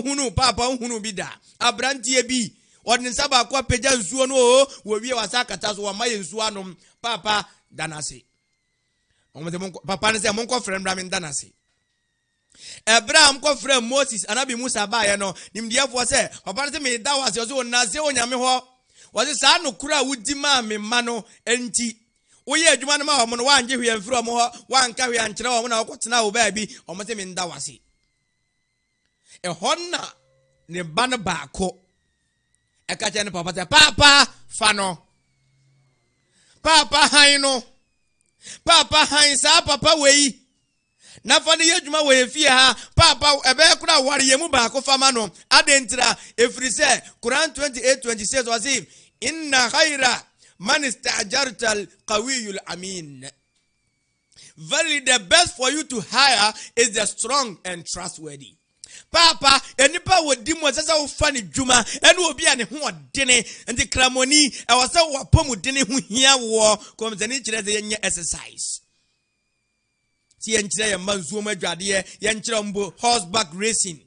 hunu papa hunu bi da abrantie bi wade ne nsa ba ko peja nsuo no wo wie wasa kata so wa maye nsuo anom papa da na se omo de papa ne se monko frem bra me da na se Abraham ko frem Moses anabi Musa ba ye no nimdiafo se papa se me da wase so na se onyame ho wase sa no kura wudi ma me ma no enti woye adwuma no ma wo no wanje hwe amfiri mo ho wanka hwe ankyere wo na okotena wo ba bi o mo se me nda wase e honna ne ba no ba ko e ka che ne papa se papa fa no papa han no papa han sa papa wei na fa ne yedwuma wo efie ha papa ebe kura ware yemu ba ko fama no adentira efiri se Quran 28:26 was inna khaira man istajarta al-qawiyul amin. Very the best for you to hire is the strong and trustworthy. Papa enipa wodi mo sasa wo fa ne dwuma ene obi a ne ho odene enti kramoni e wasa wo pomu dene ho hia wo komzani kire ze yenye exercise. Si yenchire ye manzuo madwade ye yenchire mbo horseback racing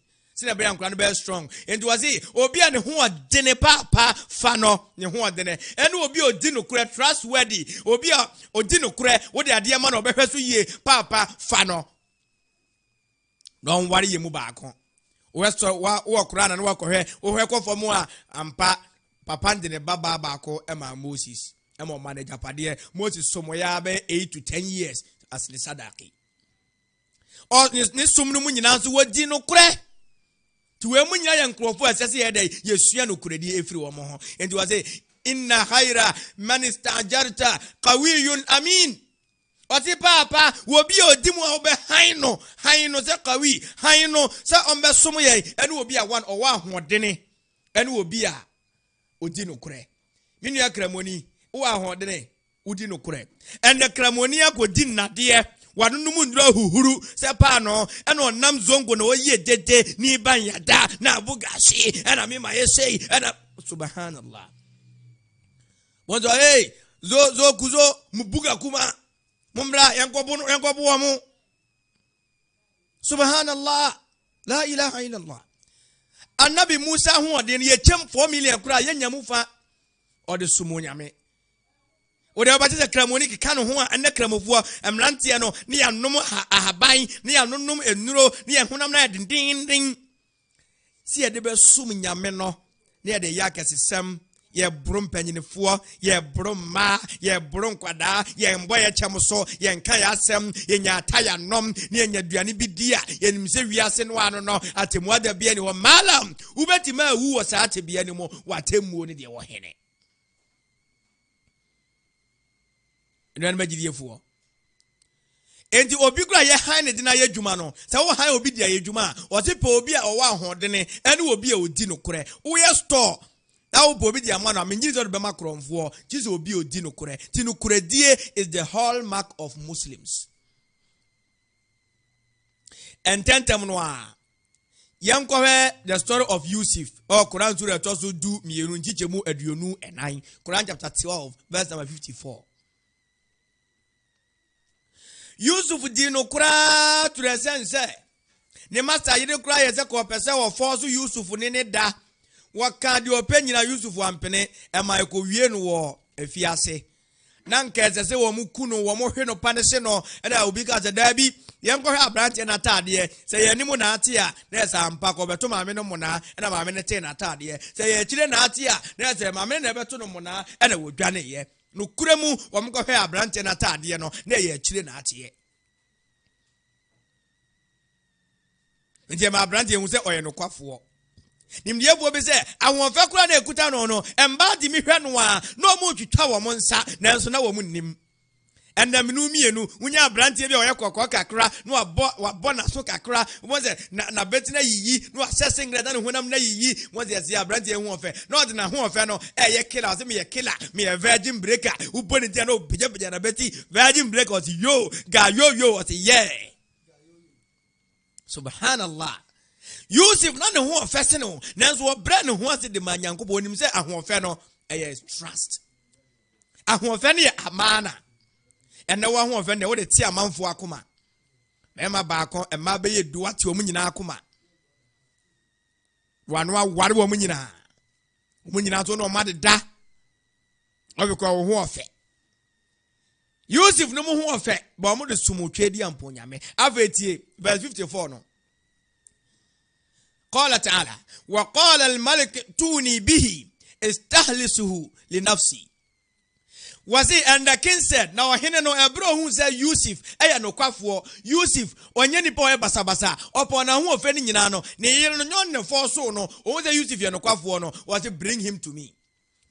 sina be ankra no be strong enti wazi obi a ne ho odene papa fa no ne ho odene ene obi odi no kure trustworthy obi a odi no kure wo de ade ma no obehwe so yie papa fa no don ware ye mu baako westo wa kura na wa kohwe wo hwe kofo mu a ampa papa ndene baba baako ema Moses ema manager pade Moses somoya be 8 to 10 years as the sadaki o ni sum no mu nyina so wadi no kure ti we mu nyina ye nkrofo asese ye dai yesua no kuredi efiri wo mo ho enti wa say inna khaira man istajarta qawiyun amin oti papa wo bi odi mu a wo be haino se qawi haino se on be sum ye ene obi a one owa ahodene ene obi a odi no kure minu ya kramoni wo ahodene odi no kure ene kramoni akodi nnade wanunum ndura huhuru se pa no ene onam zongo na oye dede ni ban yada na abugashi ena mi ma yesei ena subhanallah bonzo hey zo kuzo mubuga kuma mumra yankobu wa mu subhanallah la ilaha illallah annabi Musa hu odin ye chem 4 million kura ye nyamufa ode sumo nyame ode obate kramoni kika no ho ane kramofuo emrantie no ne yanom ahaban ne yanonum enuro ne yehunam na dindindin si ye de be sum nyame no ne ye de yakesesem ye brum panyinifo ye brum ma ye brum kwada ye mboye chemso ye nka ya asem ye nyata ya nom ne ye nyaduane bidia ye nimse wiase no ano no atemu ada bia ni wo malam ubeti ma wu wo sa ate bia ni mo watemuo ne de wo hene ndan magidiyefo enti obi kura ye han ne dina ye dwuma no se wo han obi dia ye dwuma o se pe obi a owa ahodene ene obi a odi no kure wo ye store na wo obi dia ma no amenyiri zo be makromfo chize obi odi no kure ti no kure die is the hallmark of Muslims ententem no a yankwe the story of Yusuf or Quran sura toso du mienu nchichemu aduonu enan Quran chapter 12 verse number 54 Yusuf dino kura to the sense ne master yede kura yese ko pese wo force Yusuf ne da waka de opanyina Yusuf ampene e mai ko wie no wo afiase na nka sese wo mu kunu wo mo hwe no panese no e da obi ka se da bi yen ko hwe abrante na tade se ye ni mu na ate a na se ampa ko beto maame no mu na e na maame ne te na tade se ye chire na ate a na se maame ne beto no mu na e na wo dwane ye no kuremu wo mo ko hwe abrante na tade no na ye chire na ate nje ma abrante hu se oye no kwafo nimdiye bo be se ahonfa kura na ekuta no no emba di mi hwe no a no mo twitwa wo mo nsa nanso na wo mo nim enda minu mienu unya abrante bi oye kokko kakra no wabo na so kakra mo se na betina yiyi no assessing grade na honam na yiyi mo se se abrante hu ofe no de na hu ofe no ye killer se me ye killer me ye virgin breaker uboni dia no bija na beti virgin breaker was yo ga yo was yeah subhanallah Yusuf na ne ho ofese no nanso wo bre ne ho ase de manyankobo onim se ahofe no trust ahofe ne amana ene wo ahofe ne wo de ti amanfo akoma mema baako ema be ye duwa ti omu nyina akoma wano aware wo mu nyina so no ma de da obiko wo ho ofe Yusuf no mu ho ofe ba mo de sumu twedi ampo nyame afetie verse 54 no قال تعالى وقال الملك توني به استهلسه لنفسي wasi and the king said now hene no ebro hu say Yusuf eya no kwafo Yusuf onye nipa oye basabasa opo na hu ofe ni nyina no ne yire no nyon ne for so no o say Yusuf ye no kwafo no wasi bring him to me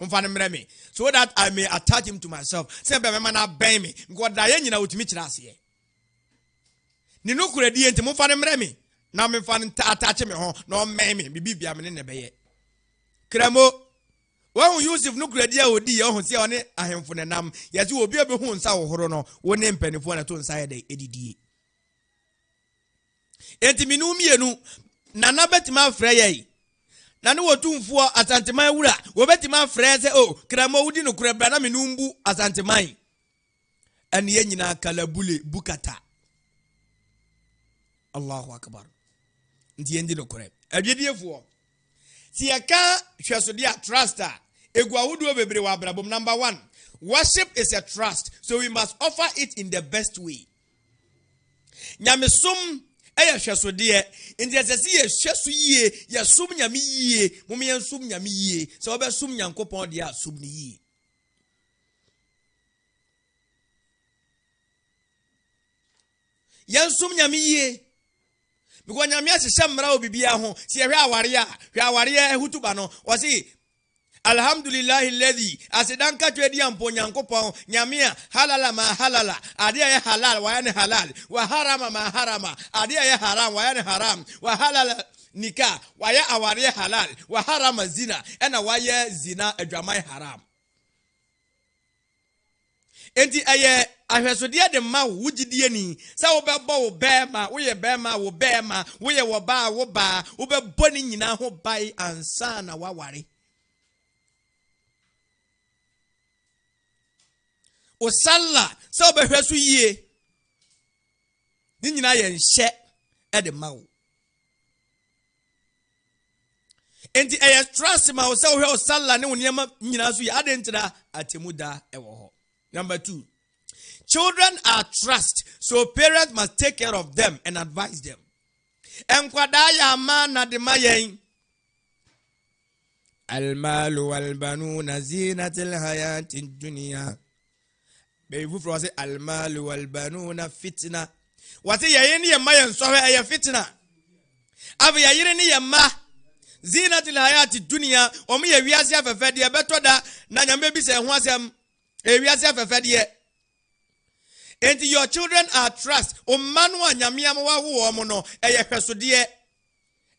umfane mreme so that I may attach him to myself say be me na ben me god da ye nyina otimi kira ase ni no kura die enti umfane mreme na me fan attach me ho no me bibia me ne beye kramo wo Yusuf no gradia odi ye ho se one ahemfo ne nam ye se obi obi hu nsa wo horo no wo ne mpanifo na to nsa ye de edidie enti minu mienu na na betima frɛ ye na ne wotumfo asanteman wura wo betima frɛ se o kramo wudi no kura bra na minu mbu asanteman ene ye nyina kalabule bukata Allahu akbar nti endi no correct adwediefo si yaka hwesode trust egu awodo bebre wa brabom. Number 1, worship is a trust, so we must offer it in the best way. Nyamesom eya hwesode nti esese ye hweso yie ye som nyame yie mum ye som nyame yie so obesom nyankopon de asom ni yie. Ye som nyame yie because nyame asese mra obibia ho si ye hwe aware ehutuba no o si alhamdulillah alladhi asidanka twedi ampo nyankopon nyame halala ma halala ade ye halal wa ya halal wa harama ma harama ade ye haram wa ya haram wa halala nika wa ya aware halal wa harama zina ena wa ya zina adwamai haram. Enti aye ahwesode de ma wugidie ni sa wo bebo wo bema wo ye bema wo bema wo ye wo ba wo ba wo bebo ni nyina ho bai ansa na waware. O salla sa obehweso yie ni nyina ye nhye e de ma wo. Enti aye trust ma wo sa wo salla ne wo niam nyina so ye adentira atemuda e wo ho. Number 2, children are trust, so parents must take care of them and advise them. Enkwada ya mana de mayen almalu walbanuna zinatil hayati dunya. Bevu fro say almalu walbanuna fitna. What ye ni mayen so ye fitna. Ave ye ni ma zinatil hayati dunya. Omo ye wiase afefe de beto da na nyame bi se ho asem. And your children are trust. O manwa nyamia wa wo mo no eye hwesode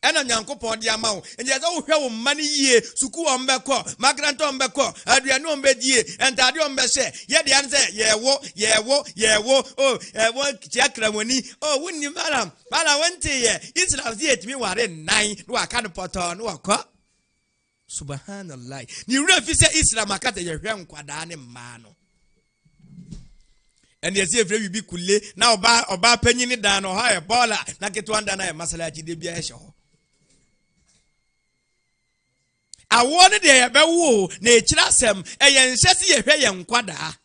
ena nyankopon de amawo enje za wo hwe wo mani yie suku wo mbeko magranto mbeko aduane wo mbedie entade wo mbehye ye de anze yewo wo chiakramoni wonni malam bala wonte ye Israel die etimi ware nan no aka no poto no akọ subhanallah ni refi se Islam akata ye hwe nkwada ne mma no and ye see free bi kule na oba panyini dan no ha e bola na keto anda na e masalachi de bia e hye ho awone de ye bewo na e kira asem e ye nhye se ye hwe ye nkwada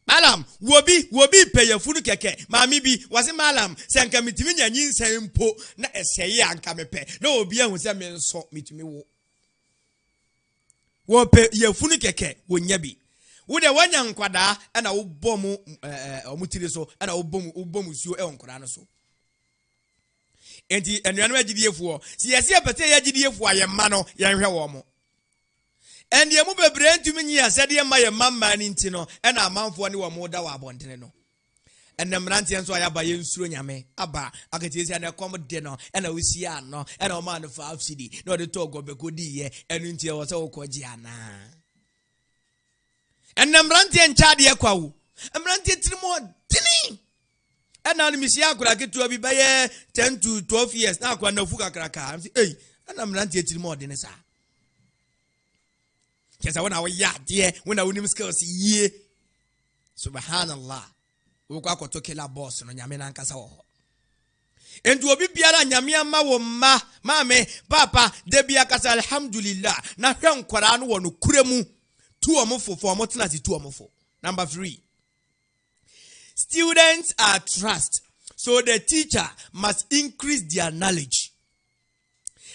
malam wobi peyefunu keke mami bi wase malam se nka mitimi nyanyi nsempo na eseye anka mepe na obi ahu se me nso mitimi wo peyefunu keke wonya bi wo de wanya nkwada na wo bomu omutiri so na wo bomu suo e nkwada no so enti enuanu agidiefuo si yesi apete agidiefuo ayemma no yenhwe wo mo and ye mu bebre ntumi nyi asede ma ye mamma ni ntino e na amanfo ne wo mo da wa abontene no enne mrante enso ayaba ye nsuro nyame aba aketiesi na kom de no e na wosi ano e na o ma no 5 cedi no de to gobeko di ye enu ntie wo se wo koji ana enne mrante enchade ye kwawo mrante tirimo dini e na nimisi akura ketu abi baye 10 to 12 years na akwa na fuka kraka am say eh na mrante tirimo dini sa kesa wona wo ya de wona wonim skills yie subhanallah wo kwa kotokela boss no nyame na nkasa wo endu obi biara nyame ama wo ma mame papa de bia kasa alhamdulillah na hwe nkwara no wo no kuremu tu omofo mo tena ti tu omofo. Number 3, students are trust, so the teacher must increase their knowledge.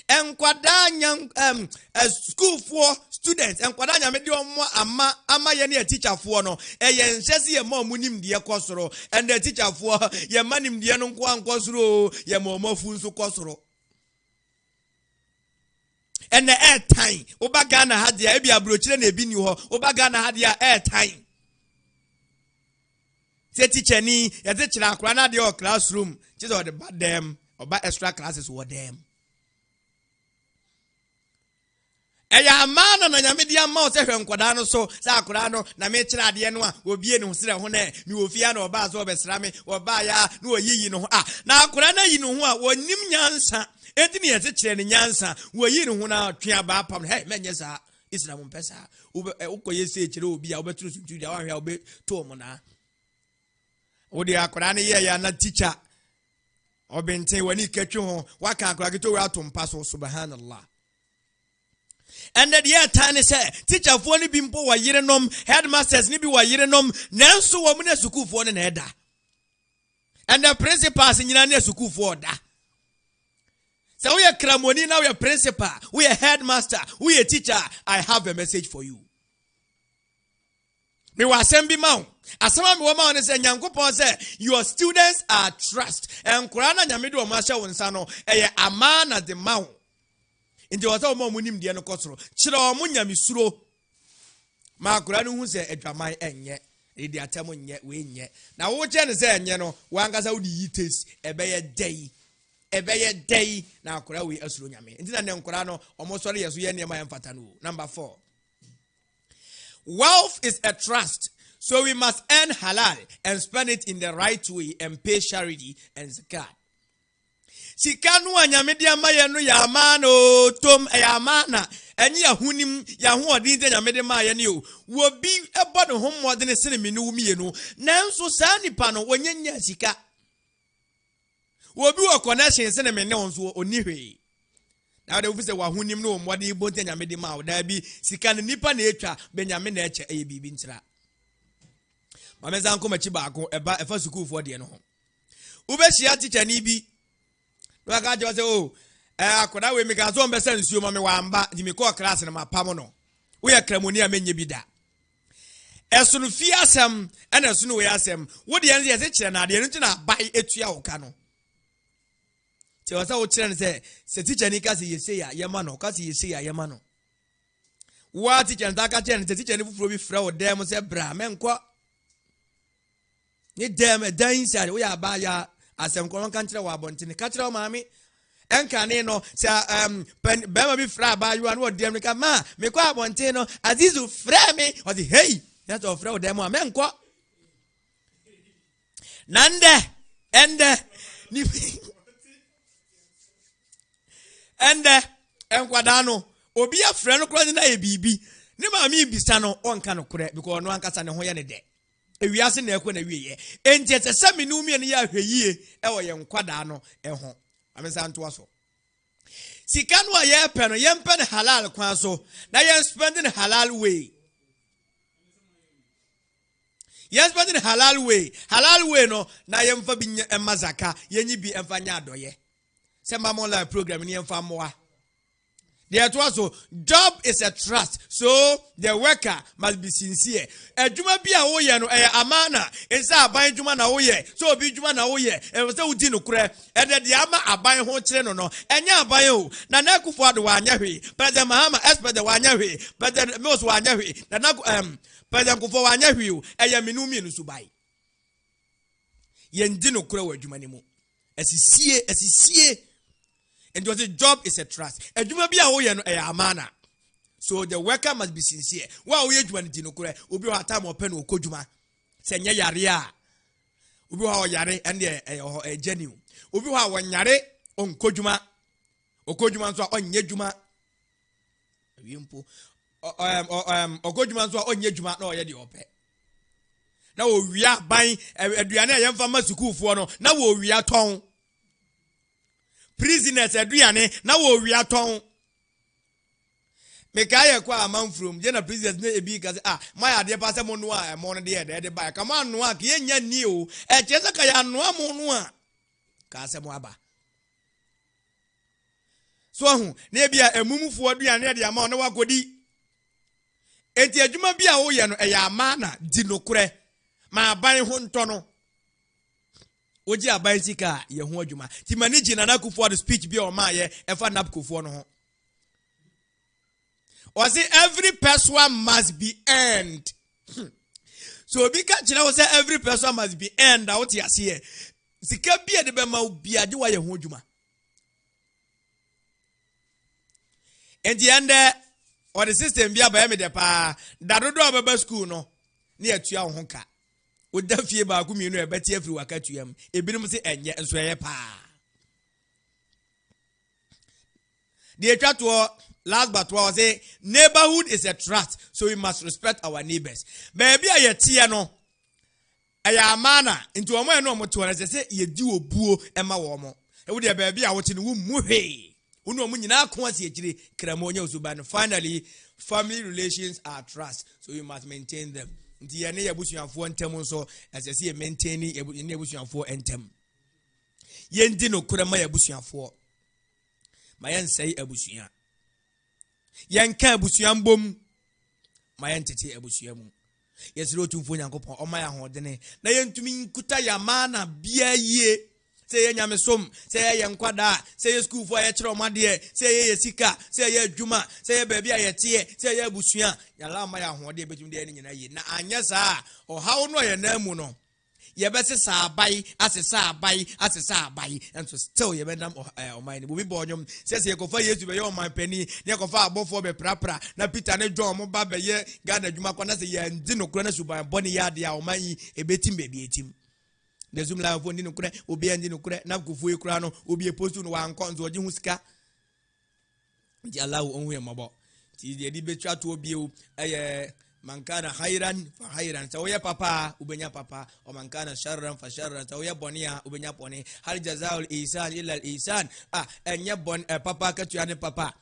Enkwada nyam school for students enkwada nyame de omo ama ye ne teacher for no ye nhese ye ma omunim de kosoro and the teacher for ye manim de no nko ankosoro ye ma omafu nso kosoro and the air time obaga na hadia e bia brochire na ebi ni ho obaga na hadia air time se teacher ni ye teacher akura na de o classroom chizo de bad them oba extra classes wo them. Eya amana na nyame dia ma o se hwe nkwada no so sa akora no na me kira ade no a obie ne ho sere ho na mi ofia na oba so obesra me oba ya na oyiyi no ho na akora na yi no ho a wonim nyansa enti ne yete kire ne nyansa woyi ne ho na twa ba pam hey menye sa Islam mpesa ukoye se kire obi a obeturu sutu dia wa hwa obe to mo na wo de akora ne ye ya na teacher Obente wani ketwe ho waka akora keto we atompa so subhanallah. And the year time say teacher for ni bimpo wa yerenom headmasters ni bi wa yerenom nanso wo mu na school for na eda. And the principals nyina na school for da. So we are kramoni now we are principal, we are headmaster, we are teacher. I have a message for you. Me wa sembi mawo. Asama me wa mawo ne say Nyankopon say your students are trust. And Quran na nyame de o ma hye wo nsa no eye amana de mawo. Nti wasa o ma munim de no kosoro. Kire o mu nyame suro. Ma Quran hu say adwaman enye. E de atam nye we nye. Na wo che ne say enye no wankasa wo di yites ebeye dei. Ebeye dei na akora we asuro nyame. Nti na ne nkora no omo sori yeso ye ne ma yemfata no. Number 4. Wealth is a trust, so we must earn halal and spend it in the right way and pay charity and zakat. Sikanu anyame dia maye no ya amano tom ya amana enyi ya hunim ya ho odin te nyame de maye ne o wo bi ebo ne ho mmode ne sene menu miye no nanso saa nipa no wonyanya sika wo bi wo connection sene me ne wonso oni hwe. Now they will say wahunim no mmode ibo te nyame de ma o da bi sika ne nipa na etwa benyame na eche eye bibi ntira. Mameza nko machi baako eba efa school for de no ho. Ube hia teacher ni bi no aka je say oh akoda we me ka so mbesa nsuo ma me wamba di me call class na mapam no. We ya kramoni a menye bi da. Esunu fi asem ena esunu we asem. Wo de yan ye se kire na de no na bai etua wo ka no. Ti wasa wo kire ne se teacher ni ka se yese ya yema no ka se yese ya yema no. Wa teacher nta ka kire ne se teacher ni fufuro bi fra wo dem se bra menkọ. Ni dem dan sare wo ya ba ya asem koron kan kire wa bontini ka kire wo maami enka ne no se bema bi fra ba you an wo dem ka ma me kwa bontini no azizu fra me o di hey ya to fra wo dem a menkọ. Nande ende ni ende enkwada no obi afra no kro na e bibi ni maami bisa no onka no kure because no ankasa ne ho ye ne de ewiase na ekwe na wiye enti etese menu mi ne ya hweyie e wo ye nkwada no e ho amesa nto aso sika no ye pe no ye mpe ne halal kwan so na ye spending halal way ye spending halal way no na ye mfa bi mazaka ye nyi bi emfa nya adoye se mamola program ni emfa moa. So job is a trust, so the worker must be sincere. Ejuma bi a wo ye no amana ensa aban juma na wo ye so obi juma na wo ye e se udi no kure e de ama aban ho kire no enya aban o na na Akufo Addo wa anya hwe president Mahama expert wa anya hwe president Mills wa anya hwe na president Akufo wa anya hwe o eya menu mi no subai ye ndi no kure wa juma ni mu esisie. And the job is a trust. Ejuma bi a wo ye no amana. So the worker must be sincere. Wa wo ye juma ni no kure, obi wa time open no kodjuma. Se nya yare a. Obi wa yare and the genuine. Obi wa wanyare on kodjuma. Okodjuma nso onye juma. Wimpo. Okodjuma nso onye juma na oye de ope. Na wo wia ban aduane a yemfa ma sukufo no, na wo wia ton. Prisoners aduane na wo wia ton me kai kwa amanfrom je na prisoners na ebi ka my ade pa se mo no a mo no de ba ka ma no a ka yenya ni o e che se ka ya no a mo no a ka se mo aba so hu na ebi a emumufo aduane de ama no wakodi enti adwuma bi a wo ye no e ya amana di no kure ma aban ho nto no oji aban sika ye ho adwuma ti manage na Akufo Addo speech bi o ma ye efa napkofo no ho or say every person must be earned. So obi ka kira wo say every person must be earned out here see sika bi e de be ma obi ade wa ye ho adwuma and the end or the system bi aba me de pa dadodo ababa school no na yatua ho ka oda fie ba ku mienu e beti afri wakatuam ebinom se enye enso ye pa the atwato last but was say neighborhood is a trust, so we must respect our neighbors. Baby a yetie no ɛyɛ amana nti ɔmo ɛno ɔmo to ɔno sɛ yɛdi obuo ɛma wɔn ɛwo deɛ baabi a wɔte no wo mu hwee wo no ɔmo nyinaa ko asi akyire kramo nya osuba no. Finally, family relations are trust, so you must maintain them. Nti yɛne yɛbusuafoɔ ntɛm nso ɛsɛ sɛ yɛ maintain ne yɛbusuafoɔ ntɛm. Yɛndi no kora ma yɛbusuafoɔ ma yɛnsɛe abusua. Yɛnka abusua mbom ma yɛntete abusua mu. Yɛsrɛ otumfoɔ Nyankopɔn ɔma yɛ ahoɔdene na yɛntumi nkuta yɛ amana bia yie. Sɛ yɛ nyamesom, sɛ yɛ nkwadaa, sɛ yɛ schoolfoɔ a yɛkyerɛ ɔmo adeɛ, sɛ yɛ sika, sɛ yɛ adwuma, sɛ yɛ baabi a yɛteɛ, sɛ yɛ abusua. Yɛla ma yɛ ahoɔden bɛtumi de yɛ ne nyinaa yie. Na anyɛ saa ɔhaw no yɛ nan mu no yɛbɛsesa abai asesa abai and so still yɛbɛnam ɔman no bobi bɔ ɔnyom sɛ yɛkɔfa Yesu bɛyɛ ɔman pani na yɛkɔfa abɔfoɔ bɛprapra na Peter ne John mo ba bɛyɛ Ghana adwuma kɔ na sɛ yɛndi no kora na suban bɔne yɛ adeɛ a ɔman yi ɛbɛtim baabi ɛtim. The Zoom live phone didn't correct, Obi and didn't correct, Nakufu Krano, Obi a post to one console, Jimuska. The allow on him about. The debate to Obi, a Mankana Hiran for Hiran, so ya papa, Ubenya papa, or Mankana Sharan for Sharan, so ya Bonia, Ubenya Pony, Haljazal Isan, Ilal Isan, and ya bon a papa Katuan papa.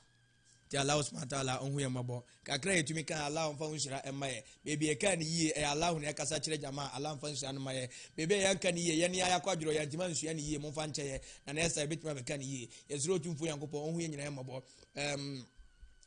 The allows Matala on him about. Kakray to me can allow function and my baby a can ye allow Nakasach Jama, allow function and my baby I can ye, Yania Quadro, Yantiman, ye, Monfanche, and as I bit my can ye, is rotum for Yanko on whom you am about.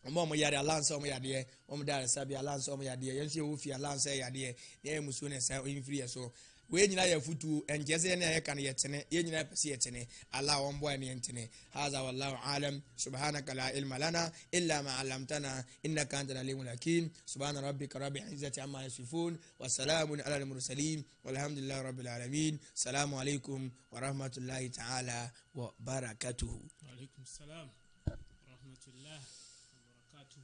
Mama Yada Lance on my idea, Omda Sabia Lance on my idea, and she will feel Lance idea, the Musun and in free so. When you have to and just any can yet, you never see it in allow on boy and has our law Adam, Subhanaka la ilmalana, illa ma alamtana, inna kantana limulakim, Subhana Rabbi Karabi, Izati Amma Sifun, was Salamun ala Mursalim, Alhamdulillah Rabbil Alameen, Salamu alaikum wa rahmatullahi ta'ala wa barakatuhu. Alaikum salam, rahmatullah wa barakatuh.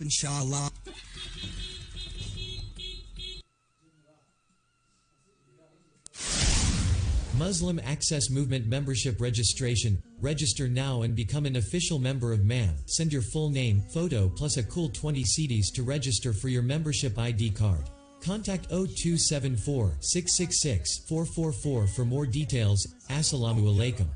Inshallah. Muslim Access Movement Membership Registration. Register now and become an official member of MAM. Send your full name, photo plus a cool 20 CDs to register for your membership ID card. Contact 0274 666 444 for more details. Assalamu alaikum.